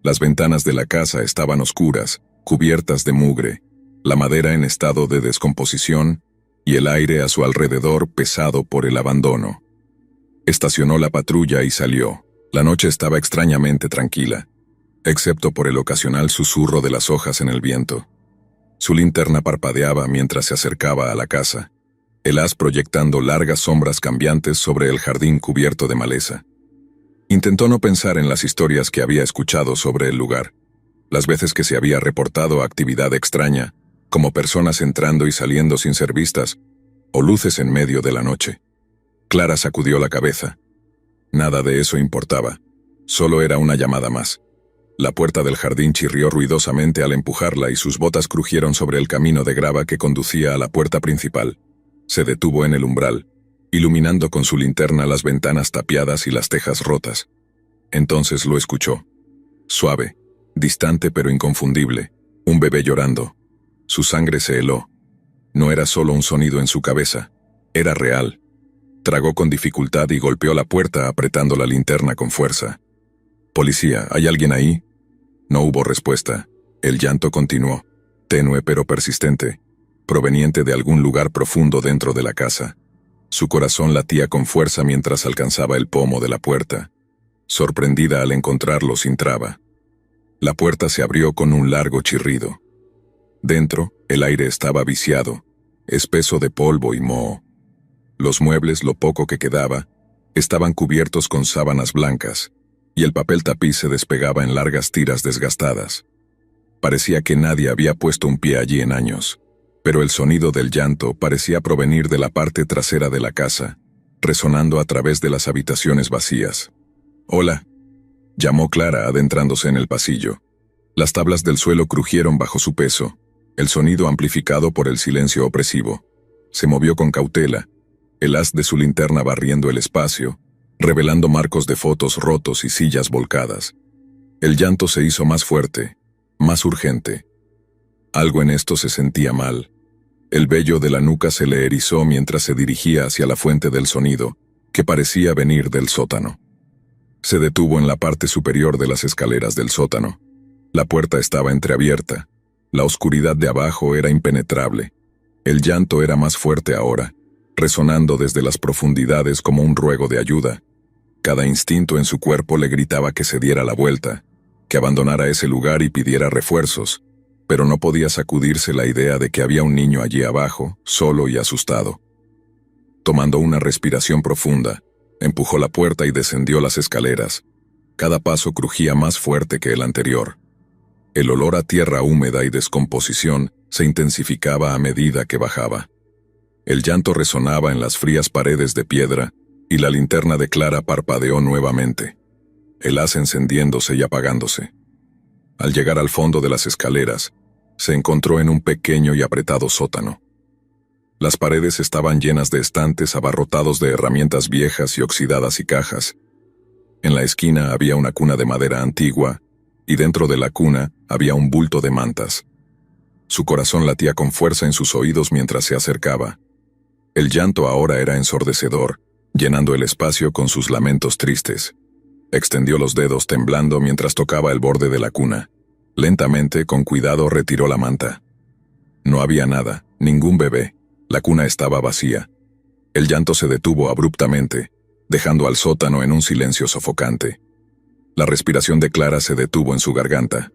Las ventanas de la casa estaban oscuras, cubiertas de mugre, la madera en estado de descomposición y el aire a su alrededor pesado por el abandono. Estacionó la patrulla y salió. La noche estaba extrañamente tranquila, excepto por el ocasional susurro de las hojas en el viento. Su linterna parpadeaba mientras se acercaba a la casa, el haz proyectando largas sombras cambiantes sobre el jardín cubierto de maleza. Intentó no pensar en las historias que había escuchado sobre el lugar, las veces que se había reportado actividad extraña, como personas entrando y saliendo sin ser vistas, o luces en medio de la noche. Clara sacudió la cabeza. Nada de eso importaba. Solo era una llamada más. La puerta del jardín chirrió ruidosamente al empujarla y sus botas crujieron sobre el camino de grava que conducía a la puerta principal. Se detuvo en el umbral, iluminando con su linterna las ventanas tapiadas y las tejas rotas. Entonces lo escuchó. Suave, distante pero inconfundible. Un bebé llorando. Su sangre se heló. No era solo un sonido en su cabeza. Era real. Tragó con dificultad y golpeó la puerta apretando la linterna con fuerza. «Policía, ¿hay alguien ahí?» No hubo respuesta. El llanto continuó, tenue pero persistente, proveniente de algún lugar profundo dentro de la casa. Su corazón latía con fuerza mientras alcanzaba el pomo de la puerta. Sorprendida al encontrarlo sin traba. La puerta se abrió con un largo chirrido. Dentro, el aire estaba viciado, espeso de polvo y moho. Los muebles, lo poco que quedaba, estaban cubiertos con sábanas blancas, y el papel tapiz se despegaba en largas tiras desgastadas. Parecía que nadie había puesto un pie allí en años, pero el sonido del llanto parecía provenir de la parte trasera de la casa, resonando a través de las habitaciones vacías. «Hola», llamó Clara adentrándose en el pasillo. Las tablas del suelo crujieron bajo su peso, el sonido amplificado por el silencio opresivo. Se movió con cautela, el haz de su linterna barriendo el espacio, revelando marcos de fotos rotos y sillas volcadas. El llanto se hizo más fuerte, más urgente. Algo en esto se sentía mal. El vello de la nuca se le erizó mientras se dirigía hacia la fuente del sonido, que parecía venir del sótano. Se detuvo en la parte superior de las escaleras del sótano. La puerta estaba entreabierta. La oscuridad de abajo era impenetrable. El llanto era más fuerte ahora, resonando desde las profundidades como un ruego de ayuda. Cada instinto en su cuerpo le gritaba que se diera la vuelta, que abandonara ese lugar y pidiera refuerzos, pero no podía sacudirse la idea de que había un niño allí abajo, solo y asustado. Tomando una respiración profunda, empujó la puerta y descendió las escaleras. Cada paso crujía más fuerte que el anterior. El olor a tierra húmeda y descomposición se intensificaba a medida que bajaba. El llanto resonaba en las frías paredes de piedra, y la linterna de Clara parpadeó nuevamente, el haz encendiéndose y apagándose. Al llegar al fondo de las escaleras, se encontró en un pequeño y apretado sótano. Las paredes estaban llenas de estantes abarrotados de herramientas viejas y oxidadas y cajas. En la esquina había una cuna de madera antigua, y dentro de la cuna había un bulto de mantas. Su corazón latía con fuerza en sus oídos mientras se acercaba. El llanto ahora era ensordecedor, llenando el espacio con sus lamentos tristes. Extendió los dedos temblando mientras tocaba el borde de la cuna. Lentamente, con cuidado, retiró la manta. No había nada, ningún bebé. La cuna estaba vacía. El llanto se detuvo abruptamente, dejando al sótano en un silencio sofocante. La respiración de Clara se detuvo en su garganta,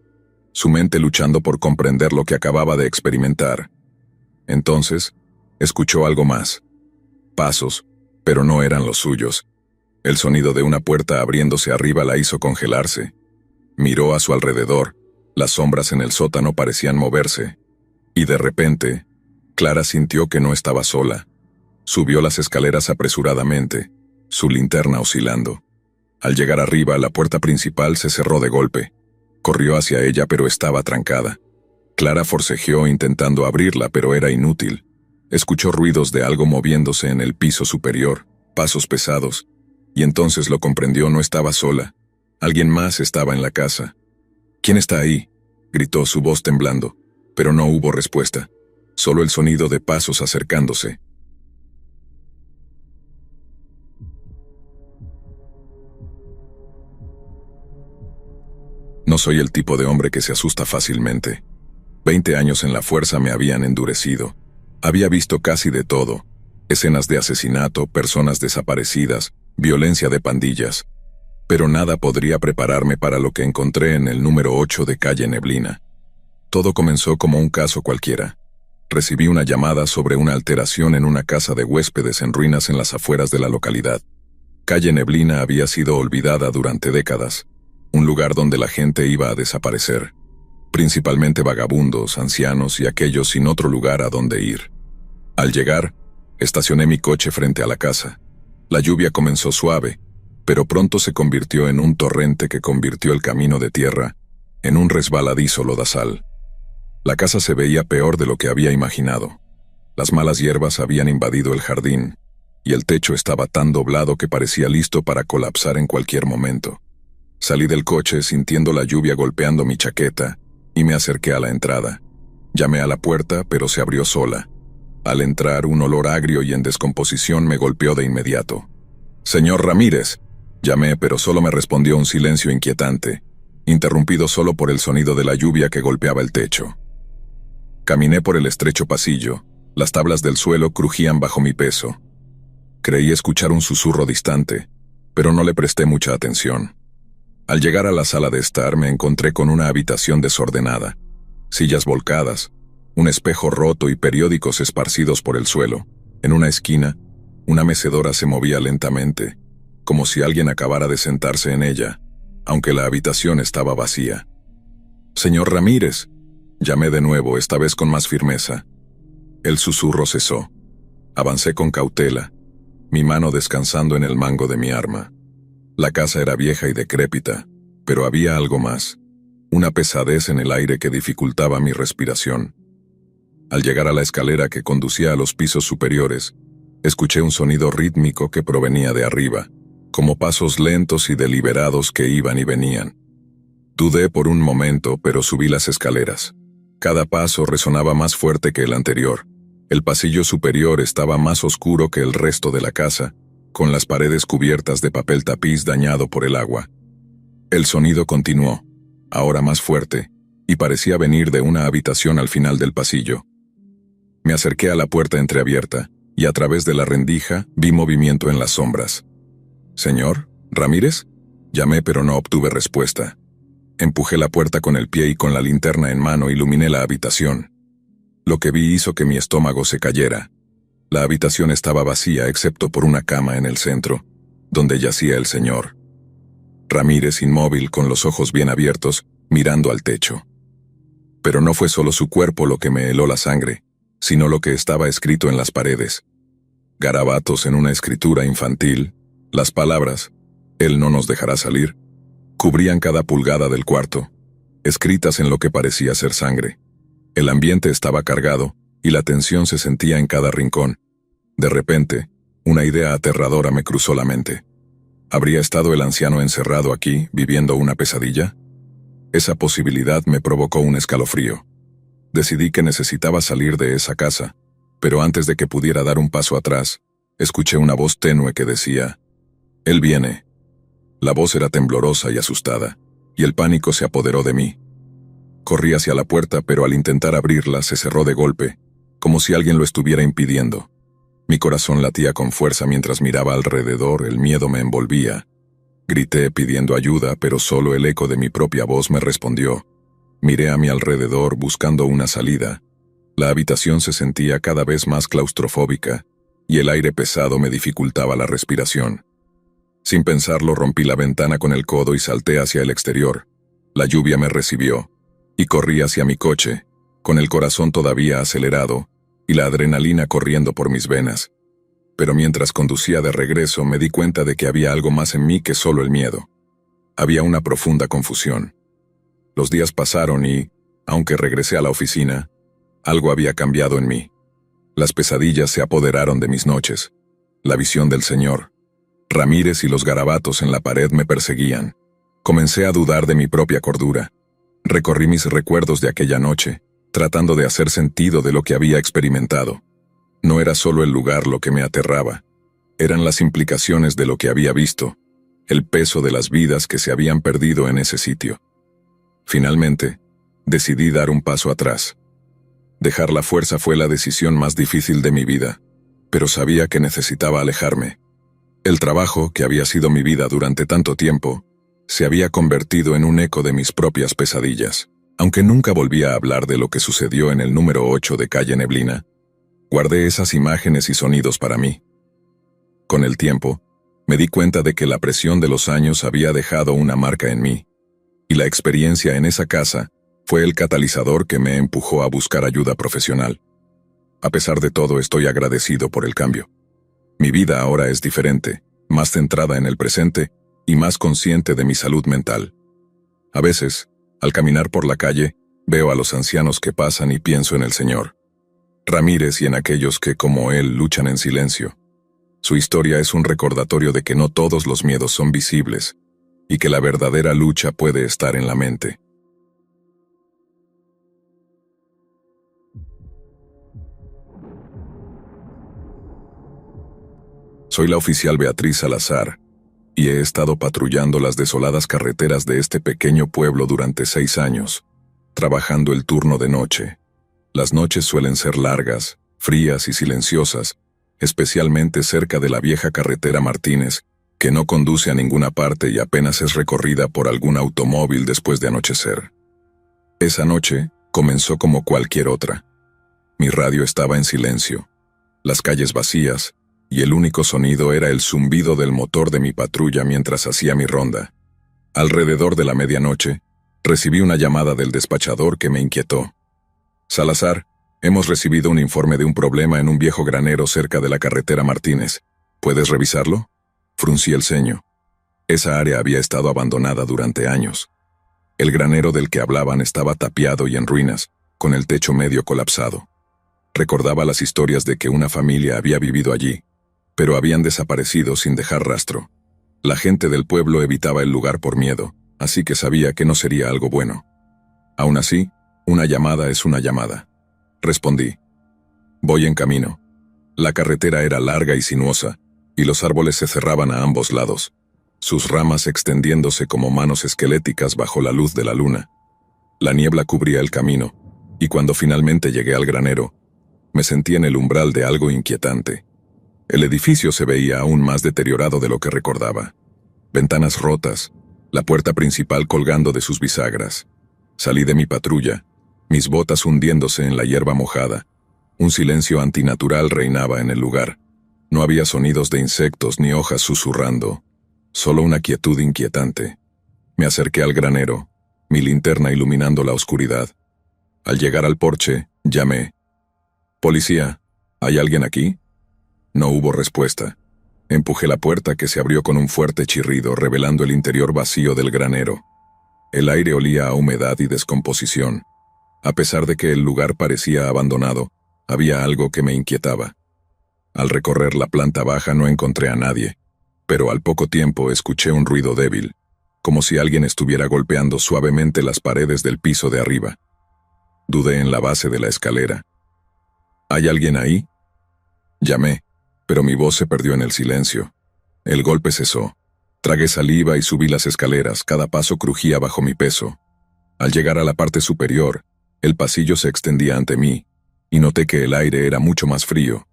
su mente luchando por comprender lo que acababa de experimentar. Entonces, escuchó algo más. Pasos, pero no eran los suyos. El sonido de una puerta abriéndose arriba la hizo congelarse. Miró a su alrededor. Las sombras en el sótano parecían moverse. Y de repente, Clara sintió que no estaba sola. Subió las escaleras apresuradamente, su linterna oscilando. Al llegar arriba, la puerta principal se cerró de golpe. Corrió hacia ella, pero estaba trancada. Clara forcejeó intentando abrirla, pero era inútil. Escuchó ruidos de algo moviéndose en el piso superior, pasos pesados, y entonces lo comprendió, no estaba sola. Alguien más estaba en la casa. «¿Quién está ahí?», gritó, su voz temblando, pero no hubo respuesta, solo el sonido de pasos acercándose. No soy el tipo de hombre que se asusta fácilmente. 20 años en la fuerza me habían endurecido. Había visto casi de todo: escenas de asesinato, personas desaparecidas, violencia de pandillas. Pero nada podría prepararme para lo que encontré en el número 8 de calle Neblina. Todo comenzó como un caso cualquiera. Recibí una llamada sobre una alteración en una casa de huéspedes en ruinas en las afueras de la localidad. Calle Neblina había sido olvidada durante décadas, un lugar donde la gente iba a desaparecer, principalmente vagabundos, ancianos y aquellos sin otro lugar a donde ir. Al llegar, estacioné mi coche frente a la casa. La lluvia comenzó suave, pero pronto se convirtió en un torrente que convirtió el camino de tierra en un resbaladizo lodazal. La casa se veía peor de lo que había imaginado. Las malas hierbas habían invadido el jardín, y el techo estaba tan doblado que parecía listo para colapsar en cualquier momento. Salí del coche sintiendo la lluvia golpeando mi chaqueta, y me acerqué a la entrada. Llamé a la puerta, pero se abrió sola. Al entrar, un olor agrio y en descomposición me golpeó de inmediato. «Señor Ramírez», llamé, pero solo me respondió un silencio inquietante, interrumpido solo por el sonido de la lluvia que golpeaba el techo. Caminé por el estrecho pasillo. Las tablas del suelo crujían bajo mi peso. Creí escuchar un susurro distante, pero no le presté mucha atención. Al llegar a la sala de estar me encontré con una habitación desordenada, sillas volcadas, un espejo roto y periódicos esparcidos por el suelo. En una esquina, una mecedora se movía lentamente, como si alguien acabara de sentarse en ella, aunque la habitación estaba vacía. «Señor Ramírez», llamé de nuevo, esta vez con más firmeza. El susurro cesó. Avancé con cautela, mi mano descansando en el mango de mi arma. La casa era vieja y decrépita, pero había algo más, una pesadez en el aire que dificultaba mi respiración. Al llegar a la escalera que conducía a los pisos superiores, escuché un sonido rítmico que provenía de arriba, como pasos lentos y deliberados que iban y venían. Dudé por un momento, pero subí las escaleras. Cada paso resonaba más fuerte que el anterior. El pasillo superior estaba más oscuro que el resto de la casa, con las paredes cubiertas de papel tapiz dañado por el agua. El sonido continuó, ahora más fuerte, y parecía venir de una habitación al final del pasillo. Me acerqué a la puerta entreabierta, y a través de la rendija vi movimiento en las sombras. «¿Señor Ramírez?», llamé, pero no obtuve respuesta. Empujé la puerta con el pie y con la linterna en mano iluminé la habitación. Lo que vi hizo que mi estómago se cayera. La habitación estaba vacía excepto por una cama en el centro, donde yacía el señor Ramírez, inmóvil, con los ojos bien abiertos, mirando al techo. Pero no fue solo su cuerpo lo que me heló la sangre. sino lo que estaba escrito en las paredes. Garabatos en una escritura infantil, las palabras «Él no nos dejará salir» cubrían cada pulgada del cuarto, escritas en lo que parecía ser sangre. El ambiente estaba cargado y la tensión se sentía en cada rincón. De repente, una idea aterradora me cruzó la mente. ¿Habría estado el anciano encerrado aquí, viviendo una pesadilla? Esa posibilidad me provocó un escalofrío. Decidí que necesitaba salir de esa casa, pero antes de que pudiera dar un paso atrás, escuché una voz tenue que decía: «Él viene». La voz era temblorosa y asustada, y el pánico se apoderó de mí. Corrí hacia la puerta, pero al intentar abrirla se cerró de golpe, como si alguien lo estuviera impidiendo. Mi corazón latía con fuerza mientras miraba alrededor, el miedo me envolvía. Grité pidiendo ayuda, pero solo el eco de mi propia voz me respondió. Miré a mi alrededor buscando una salida. La habitación se sentía cada vez más claustrofóbica, y el aire pesado me dificultaba la respiración. Sin pensarlo, rompí la ventana con el codo y salté hacia el exterior. La lluvia me recibió, y corrí hacia mi coche, con el corazón todavía acelerado y la adrenalina corriendo por mis venas. Pero mientras conducía de regreso me di cuenta de que había algo más en mí que solo el miedo. Había una profunda confusión. Los días pasaron y, aunque regresé a la oficina, algo había cambiado en mí. Las pesadillas se apoderaron de mis noches. La visión del señor Ramírez y los garabatos en la pared me perseguían. Comencé a dudar de mi propia cordura. Recorrí mis recuerdos de aquella noche, tratando de hacer sentido de lo que había experimentado. No era solo el lugar lo que me aterraba, eran las implicaciones de lo que había visto, el peso de las vidas que se habían perdido en ese sitio. Finalmente, decidí dar un paso atrás. Dejar la fuerza fue la decisión más difícil de mi vida, pero sabía que necesitaba alejarme. El trabajo, que había sido mi vida durante tanto tiempo, se había convertido en un eco de mis propias pesadillas. Aunque nunca volví a hablar de lo que sucedió en el número 8 de calle Neblina, guardé esas imágenes y sonidos para mí. Con el tiempo, me di cuenta de que la presión de los años había dejado una marca en mí, y la experiencia en esa casa fue el catalizador que me empujó a buscar ayuda profesional. A pesar de todo, estoy agradecido por el cambio. Mi vida ahora es diferente, más centrada en el presente y más consciente de mi salud mental. A veces, al caminar por la calle, veo a los ancianos que pasan y pienso en el señor Ramírez y en aquellos que, como él, luchan en silencio. Su historia es un recordatorio de que no todos los miedos son visibles y que la verdadera lucha puede estar en la mente. Soy la oficial Beatriz Salazar, y he estado patrullando las desoladas carreteras de este pequeño pueblo durante 6 años, trabajando el turno de noche. Las noches suelen ser largas, frías y silenciosas, especialmente cerca de la vieja carretera Martínez, que no conduce a ninguna parte y apenas es recorrida por algún automóvil después de anochecer. Esa noche comenzó como cualquier otra. Mi radio estaba en silencio, las calles vacías, y el único sonido era el zumbido del motor de mi patrulla mientras hacía mi ronda. Alrededor de la medianoche, recibí una llamada del despachador que me inquietó. «Salazar, hemos recibido un informe de un problema en un viejo granero cerca de la carretera Martínez. ¿Puedes revisarlo?» Fruncí el ceño. Esa área había estado abandonada durante años. El granero del que hablaban estaba tapiado y en ruinas, con el techo medio colapsado. Recordaba las historias de que una familia había vivido allí, pero habían desaparecido sin dejar rastro. La gente del pueblo evitaba el lugar por miedo, así que sabía que no sería algo bueno. Aún así, una llamada es una llamada. Respondí. «Voy en camino». La carretera era larga y sinuosa, y los árboles se cerraban a ambos lados, sus ramas extendiéndose como manos esqueléticas bajo la luz de la luna. La niebla cubría el camino, y cuando finalmente llegué al granero, me sentí en el umbral de algo inquietante. El edificio se veía aún más deteriorado de lo que recordaba. Ventanas rotas, la puerta principal colgando de sus bisagras. Salí de mi patrulla, mis botas hundiéndose en la hierba mojada. Un silencio antinatural reinaba en el lugar. No había sonidos de insectos ni hojas susurrando, solo una quietud inquietante. Me acerqué al granero, mi linterna iluminando la oscuridad. Al llegar al porche, llamé. «Policía, ¿hay alguien aquí?» No hubo respuesta. Empujé la puerta que se abrió con un fuerte chirrido, revelando el interior vacío del granero. El aire olía a humedad y descomposición. A pesar de que el lugar parecía abandonado, había algo que me inquietaba. Al recorrer la planta baja no encontré a nadie, pero al poco tiempo escuché un ruido débil, como si alguien estuviera golpeando suavemente las paredes del piso de arriba. Dudé en la base de la escalera. ¿Hay alguien ahí? Llamé, pero mi voz se perdió en el silencio. El golpe cesó. Tragué saliva y subí las escaleras, cada paso crujía bajo mi peso. Al llegar a la parte superior, el pasillo se extendía ante mí, y noté que el aire era mucho más frío.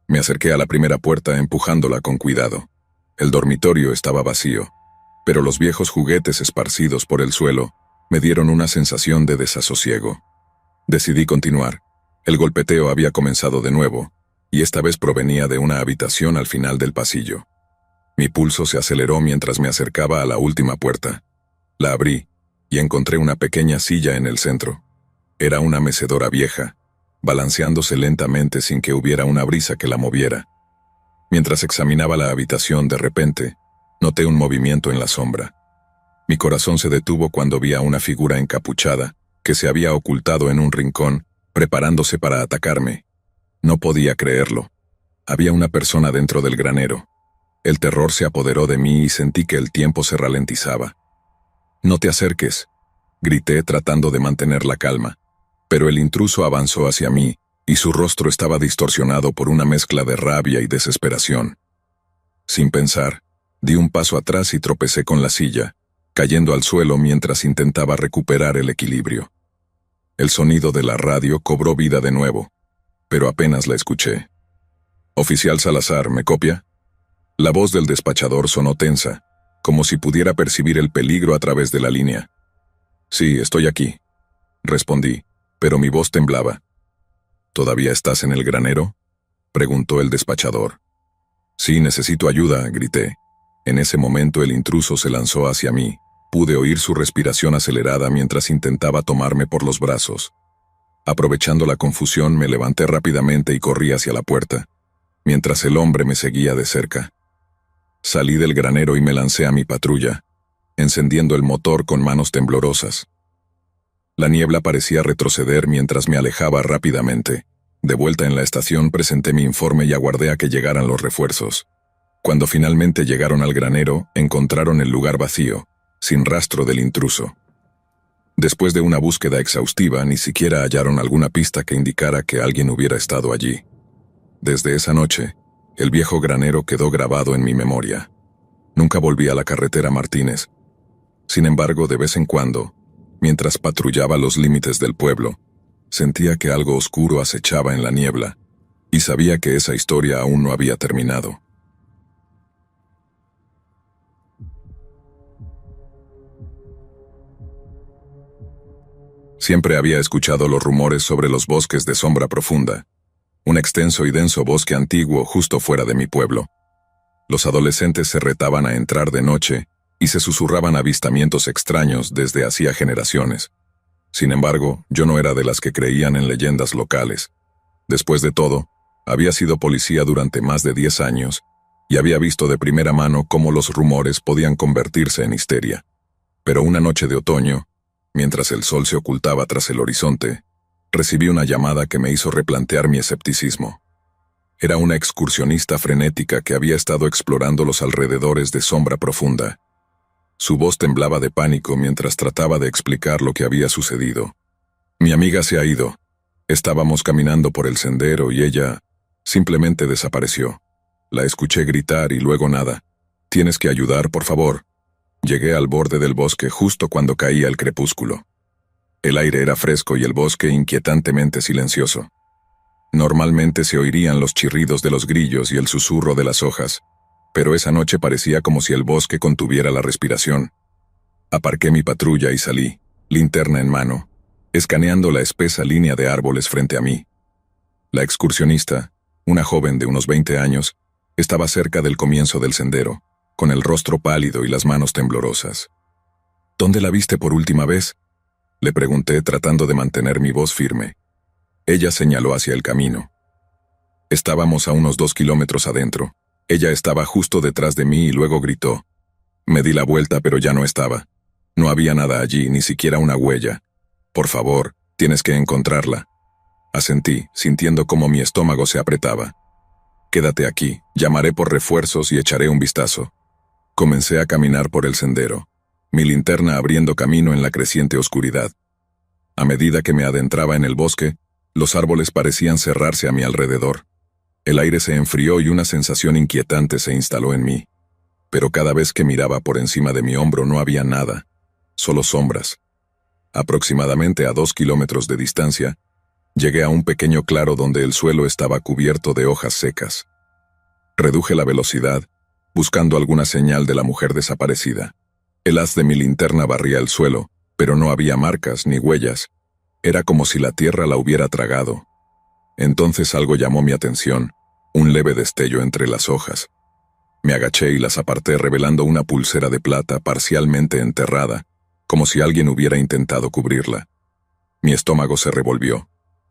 Me acerqué a la primera puerta empujándola con cuidado. El dormitorio estaba vacío, pero los viejos juguetes esparcidos por el suelo me dieron una sensación de desasosiego. Decidí continuar. El golpeteo había comenzado de nuevo, y esta vez provenía de una habitación al final del pasillo. Mi pulso se aceleró mientras me acercaba a la última puerta. La abrí, y encontré una pequeña silla en el centro. Era una mecedora vieja, balanceándose lentamente sin que hubiera una brisa que la moviera. Mientras examinaba la habitación, de repente, noté un movimiento en la sombra. Mi corazón se detuvo cuando vi a una figura encapuchada que se había ocultado en un rincón, preparándose para atacarme. No podía creerlo. Había una persona dentro del granero. El terror se apoderó de mí y sentí que el tiempo se ralentizaba. «No te acerques», grité tratando de mantener la calma. Pero el intruso avanzó hacia mí, y su rostro estaba distorsionado por una mezcla de rabia y desesperación. Sin pensar, di un paso atrás y tropecé con la silla, cayendo al suelo mientras intentaba recuperar el equilibrio. El sonido de la radio cobró vida de nuevo, pero apenas la escuché. «Oficial Salazar, ¿me copia?» La voz del despachador sonó tensa, como si pudiera percibir el peligro a través de la línea. «Sí, estoy aquí», respondí, pero mi voz temblaba. «¿Todavía estás en el granero?», preguntó el despachador. «Sí, necesito ayuda», grité. En ese momento el intruso se lanzó hacia mí. Pude oír su respiración acelerada mientras intentaba tomarme por los brazos. Aprovechando la confusión, me levanté rápidamente y corrí hacia la puerta, mientras el hombre me seguía de cerca. Salí del granero y me lancé a mi patrulla, encendiendo el motor con manos temblorosas. La niebla parecía retroceder mientras me alejaba rápidamente. De vuelta en la estación presenté mi informe y aguardé a que llegaran los refuerzos. Cuando finalmente llegaron al granero, encontraron el lugar vacío, sin rastro del intruso. Después de una búsqueda exhaustiva, ni siquiera hallaron alguna pista que indicara que alguien hubiera estado allí. Desde esa noche, el viejo granero quedó grabado en mi memoria. Nunca volví a la carretera Martínez. Sin embargo, de vez en cuando, mientras patrullaba los límites del pueblo, sentía que algo oscuro acechaba en la niebla, y sabía que esa historia aún no había terminado. Siempre había escuchado los rumores sobre los bosques de sombra profunda, un extenso y denso bosque antiguo justo fuera de mi pueblo. Los adolescentes se retaban a entrar de noche y se susurraban avistamientos extraños desde hacía generaciones. Sin embargo, yo no era de las que creían en leyendas locales. Después de todo, había sido policía durante más de 10 años y había visto de primera mano cómo los rumores podían convertirse en histeria. Pero una noche de otoño, mientras el sol se ocultaba tras el horizonte, recibí una llamada que me hizo replantear mi escepticismo. Era una excursionista frenética que había estado explorando los alrededores de Sombra Profunda. Su voz temblaba de pánico mientras trataba de explicar lo que había sucedido. «Mi amiga se ha ido. Estábamos caminando por el sendero y ella simplemente desapareció. La escuché gritar y luego nada. Tienes que ayudar, por favor». Llegué al borde del bosque justo cuando caía el crepúsculo. El aire era fresco y el bosque inquietantemente silencioso. Normalmente se oirían los chirridos de los grillos y el susurro de las hojas, pero esa noche parecía como si el bosque contuviera la respiración. Aparqué mi patrulla y salí, linterna en mano, escaneando la espesa línea de árboles frente a mí. La excursionista, una joven de unos 20 años, estaba cerca del comienzo del sendero, con el rostro pálido y las manos temblorosas. «¿Dónde la viste por última vez?», le pregunté tratando de mantener mi voz firme. Ella señaló hacia el camino. Estábamos a unos 2 kilómetros adentro. Ella estaba justo detrás de mí y luego gritó. Me di la vuelta, pero ya no estaba. No había nada allí, ni siquiera una huella. Por favor, tienes que encontrarla. Asentí, sintiendo cómo mi estómago se apretaba. Quédate aquí, llamaré por refuerzos y echaré un vistazo. Comencé a caminar por el sendero, mi linterna abriendo camino en la creciente oscuridad. A medida que me adentraba en el bosque, los árboles parecían cerrarse a mi alrededor. El aire se enfrió y una sensación inquietante se instaló en mí. Pero cada vez que miraba por encima de mi hombro no había nada, solo sombras. Aproximadamente a 2 kilómetros de distancia, llegué a un pequeño claro donde el suelo estaba cubierto de hojas secas. Reduje la velocidad, buscando alguna señal de la mujer desaparecida. El haz de mi linterna barría el suelo, pero no había marcas ni huellas. Era como si la tierra la hubiera tragado. Entonces algo llamó mi atención, un leve destello entre las hojas. Me agaché y las aparté revelando una pulsera de plata parcialmente enterrada, como si alguien hubiera intentado cubrirla. Mi estómago se revolvió.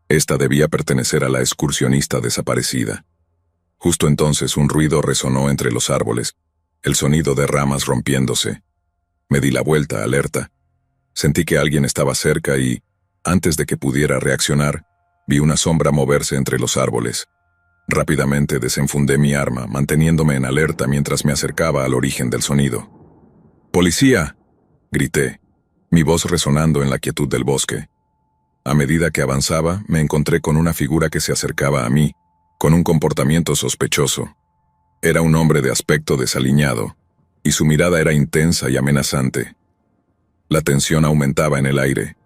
Esta debía pertenecer a la excursionista desaparecida. Justo entonces un ruido resonó entre los árboles, el sonido de ramas rompiéndose. Me di la vuelta, alerta. Sentí que alguien estaba cerca y, antes de que pudiera reaccionar, vi una sombra moverse entre los árboles. Rápidamente desenfundé mi arma, manteniéndome en alerta mientras me acercaba al origen del sonido. ¡Policía!, grité, mi voz resonando en la quietud del bosque. A medida que avanzaba, me encontré con una figura que se acercaba a mí, con un comportamiento sospechoso. Era un hombre de aspecto desaliñado, y su mirada era intensa y amenazante. La tensión aumentaba en el aire.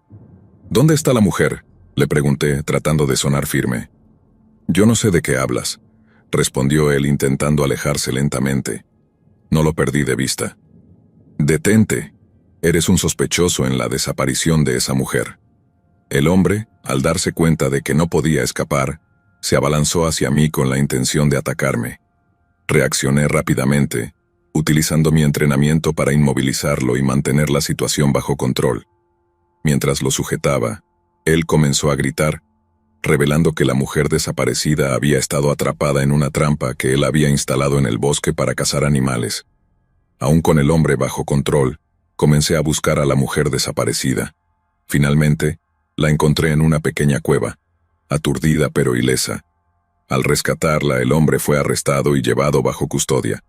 ¿Dónde está la mujer?, le pregunté, tratando de sonar firme. «Yo no sé de qué hablas», respondió él intentando alejarse lentamente. No lo perdí de vista. «Detente. Eres un sospechoso en la desaparición de esa mujer». El hombre, al darse cuenta de que no podía escapar, se abalanzó hacia mí con la intención de atacarme. Reaccioné rápidamente, utilizando mi entrenamiento para inmovilizarlo y mantener la situación bajo control. Mientras lo sujetaba, él comenzó a gritar, revelando que la mujer desaparecida había estado atrapada en una trampa que él había instalado en el bosque para cazar animales. Aún con el hombre bajo control, comencé a buscar a la mujer desaparecida. Finalmente, la encontré en una pequeña cueva, aturdida pero ilesa. Al rescatarla, el hombre fue arrestado y llevado bajo custodia.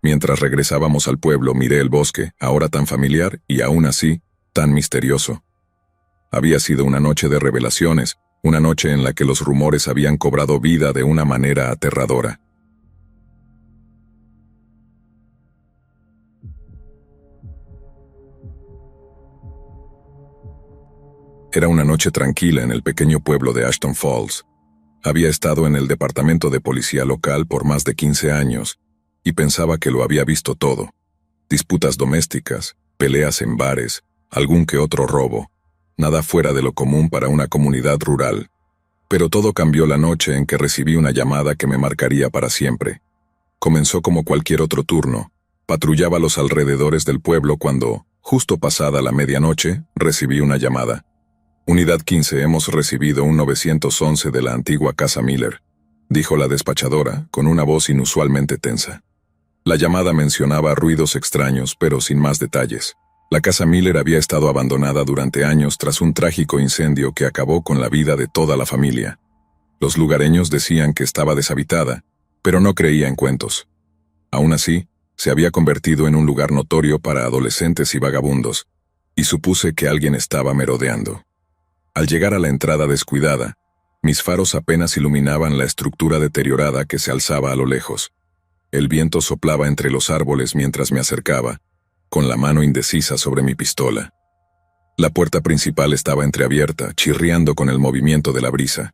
Mientras regresábamos al pueblo, miré el bosque, ahora tan familiar y aún así, tan misterioso. Había sido una noche de revelaciones, una noche en la que los rumores habían cobrado vida de una manera aterradora. Era una noche tranquila en el pequeño pueblo de Ashton Falls. Había estado en el departamento de policía local por más de 15 años y pensaba que lo había visto todo. Disputas domésticas, peleas en bares, algún que otro robo. Nada fuera de lo común para una comunidad rural. Pero todo cambió la noche en que recibí una llamada que me marcaría para siempre. Comenzó como cualquier otro turno. Patrullaba los alrededores del pueblo cuando, justo pasada la medianoche, recibí una llamada. Unidad 15, hemos recibido un 911 de la antigua Casa Miller, dijo la despachadora, con una voz inusualmente tensa. La llamada mencionaba ruidos extraños, pero sin más detalles. La Casa Miller había estado abandonada durante años tras un trágico incendio que acabó con la vida de toda la familia. Los lugareños decían que estaba deshabitada, pero no creía en cuentos. Aún así, se había convertido en un lugar notorio para adolescentes y vagabundos, y supuse que alguien estaba merodeando. Al llegar a la entrada descuidada, mis faros apenas iluminaban la estructura deteriorada que se alzaba a lo lejos. El viento soplaba entre los árboles mientras me acercaba, con la mano indecisa sobre mi pistola. La puerta principal estaba entreabierta, chirriando con el movimiento de la brisa.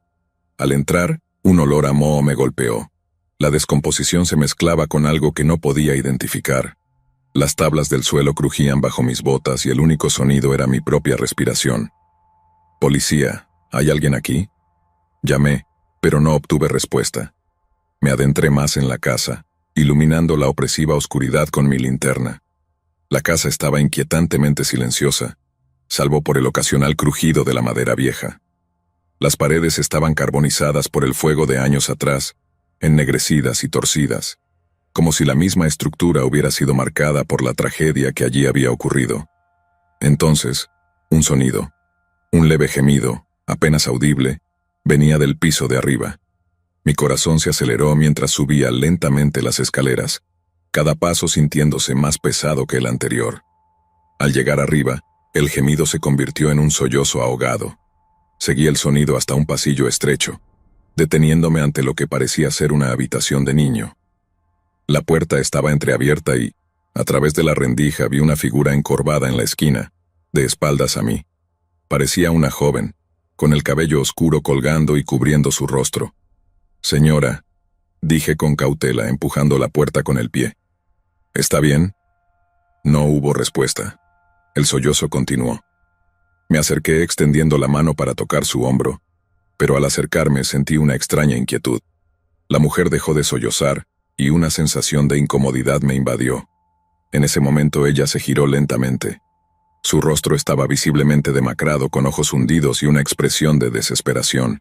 Al entrar, un olor a moho me golpeó. La descomposición se mezclaba con algo que no podía identificar. Las tablas del suelo crujían bajo mis botas y el único sonido era mi propia respiración. «Policía, ¿hay alguien aquí?», llamé, pero no obtuve respuesta. Me adentré más en la casa, iluminando la opresiva oscuridad con mi linterna. La casa estaba inquietantemente silenciosa, salvo por el ocasional crujido de la madera vieja. Las paredes estaban carbonizadas por el fuego de años atrás, ennegrecidas y torcidas, como si la misma estructura hubiera sido marcada por la tragedia que allí había ocurrido. Entonces, un sonido, un leve gemido, apenas audible, venía del piso de arriba. Mi corazón se aceleró mientras subía lentamente las escaleras, cada paso sintiéndose más pesado que el anterior. Al llegar arriba, el gemido se convirtió en un sollozo ahogado. Seguí el sonido hasta un pasillo estrecho, deteniéndome ante lo que parecía ser una habitación de niño. La puerta estaba entreabierta y, a través de la rendija, vi una figura encorvada en la esquina, de espaldas a mí. Parecía una joven, con el cabello oscuro colgando y cubriendo su rostro. «Señora», dije con cautela, empujando la puerta con el pie. «¿Está bien?» No hubo respuesta. El sollozo continuó. Me acerqué extendiendo la mano para tocar su hombro, pero al acercarme sentí una extraña inquietud. La mujer dejó de sollozar y una sensación de incomodidad me invadió. En ese momento ella se giró lentamente. Su rostro estaba visiblemente demacrado, con ojos hundidos y una expresión de desesperación.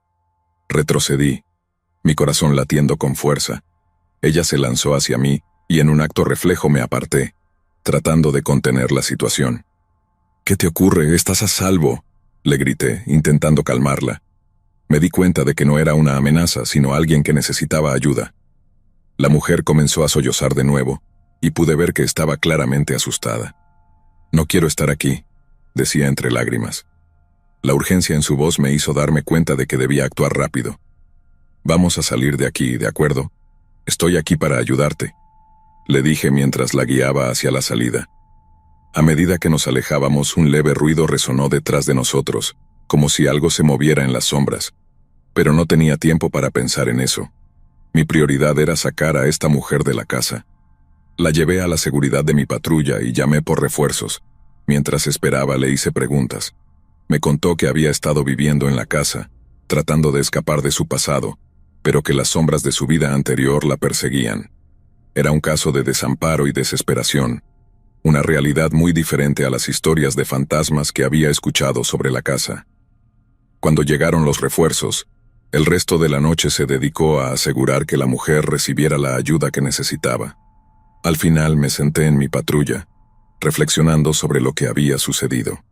Retrocedí, mi corazón latiendo con fuerza. Ella se lanzó hacia mí y en un acto reflejo me aparté, tratando de contener la situación. «¿Qué te ocurre? Estás a salvo», le grité, intentando calmarla. Me di cuenta de que no era una amenaza, sino alguien que necesitaba ayuda. La mujer comenzó a sollozar de nuevo, y pude ver que estaba claramente asustada. «No quiero estar aquí», decía entre lágrimas. La urgencia en su voz me hizo darme cuenta de que debía actuar rápido. «Vamos a salir de aquí, ¿de acuerdo? Estoy aquí para ayudarte», le dije mientras la guiaba hacia la salida. A medida que nos alejábamos, un leve ruido resonó detrás de nosotros, como si algo se moviera en las sombras. Pero no tenía tiempo para pensar en eso. Mi prioridad era sacar a esta mujer de la casa. La llevé a la seguridad de mi patrulla y llamé por refuerzos. Mientras esperaba le hice preguntas. Me contó que había estado viviendo en la casa, tratando de escapar de su pasado, pero que las sombras de su vida anterior la perseguían. Era un caso de desamparo y desesperación, una realidad muy diferente a las historias de fantasmas que había escuchado sobre la casa. Cuando llegaron los refuerzos, el resto de la noche se dedicó a asegurar que la mujer recibiera la ayuda que necesitaba. Al final me senté en mi patrulla, reflexionando sobre lo que había sucedido.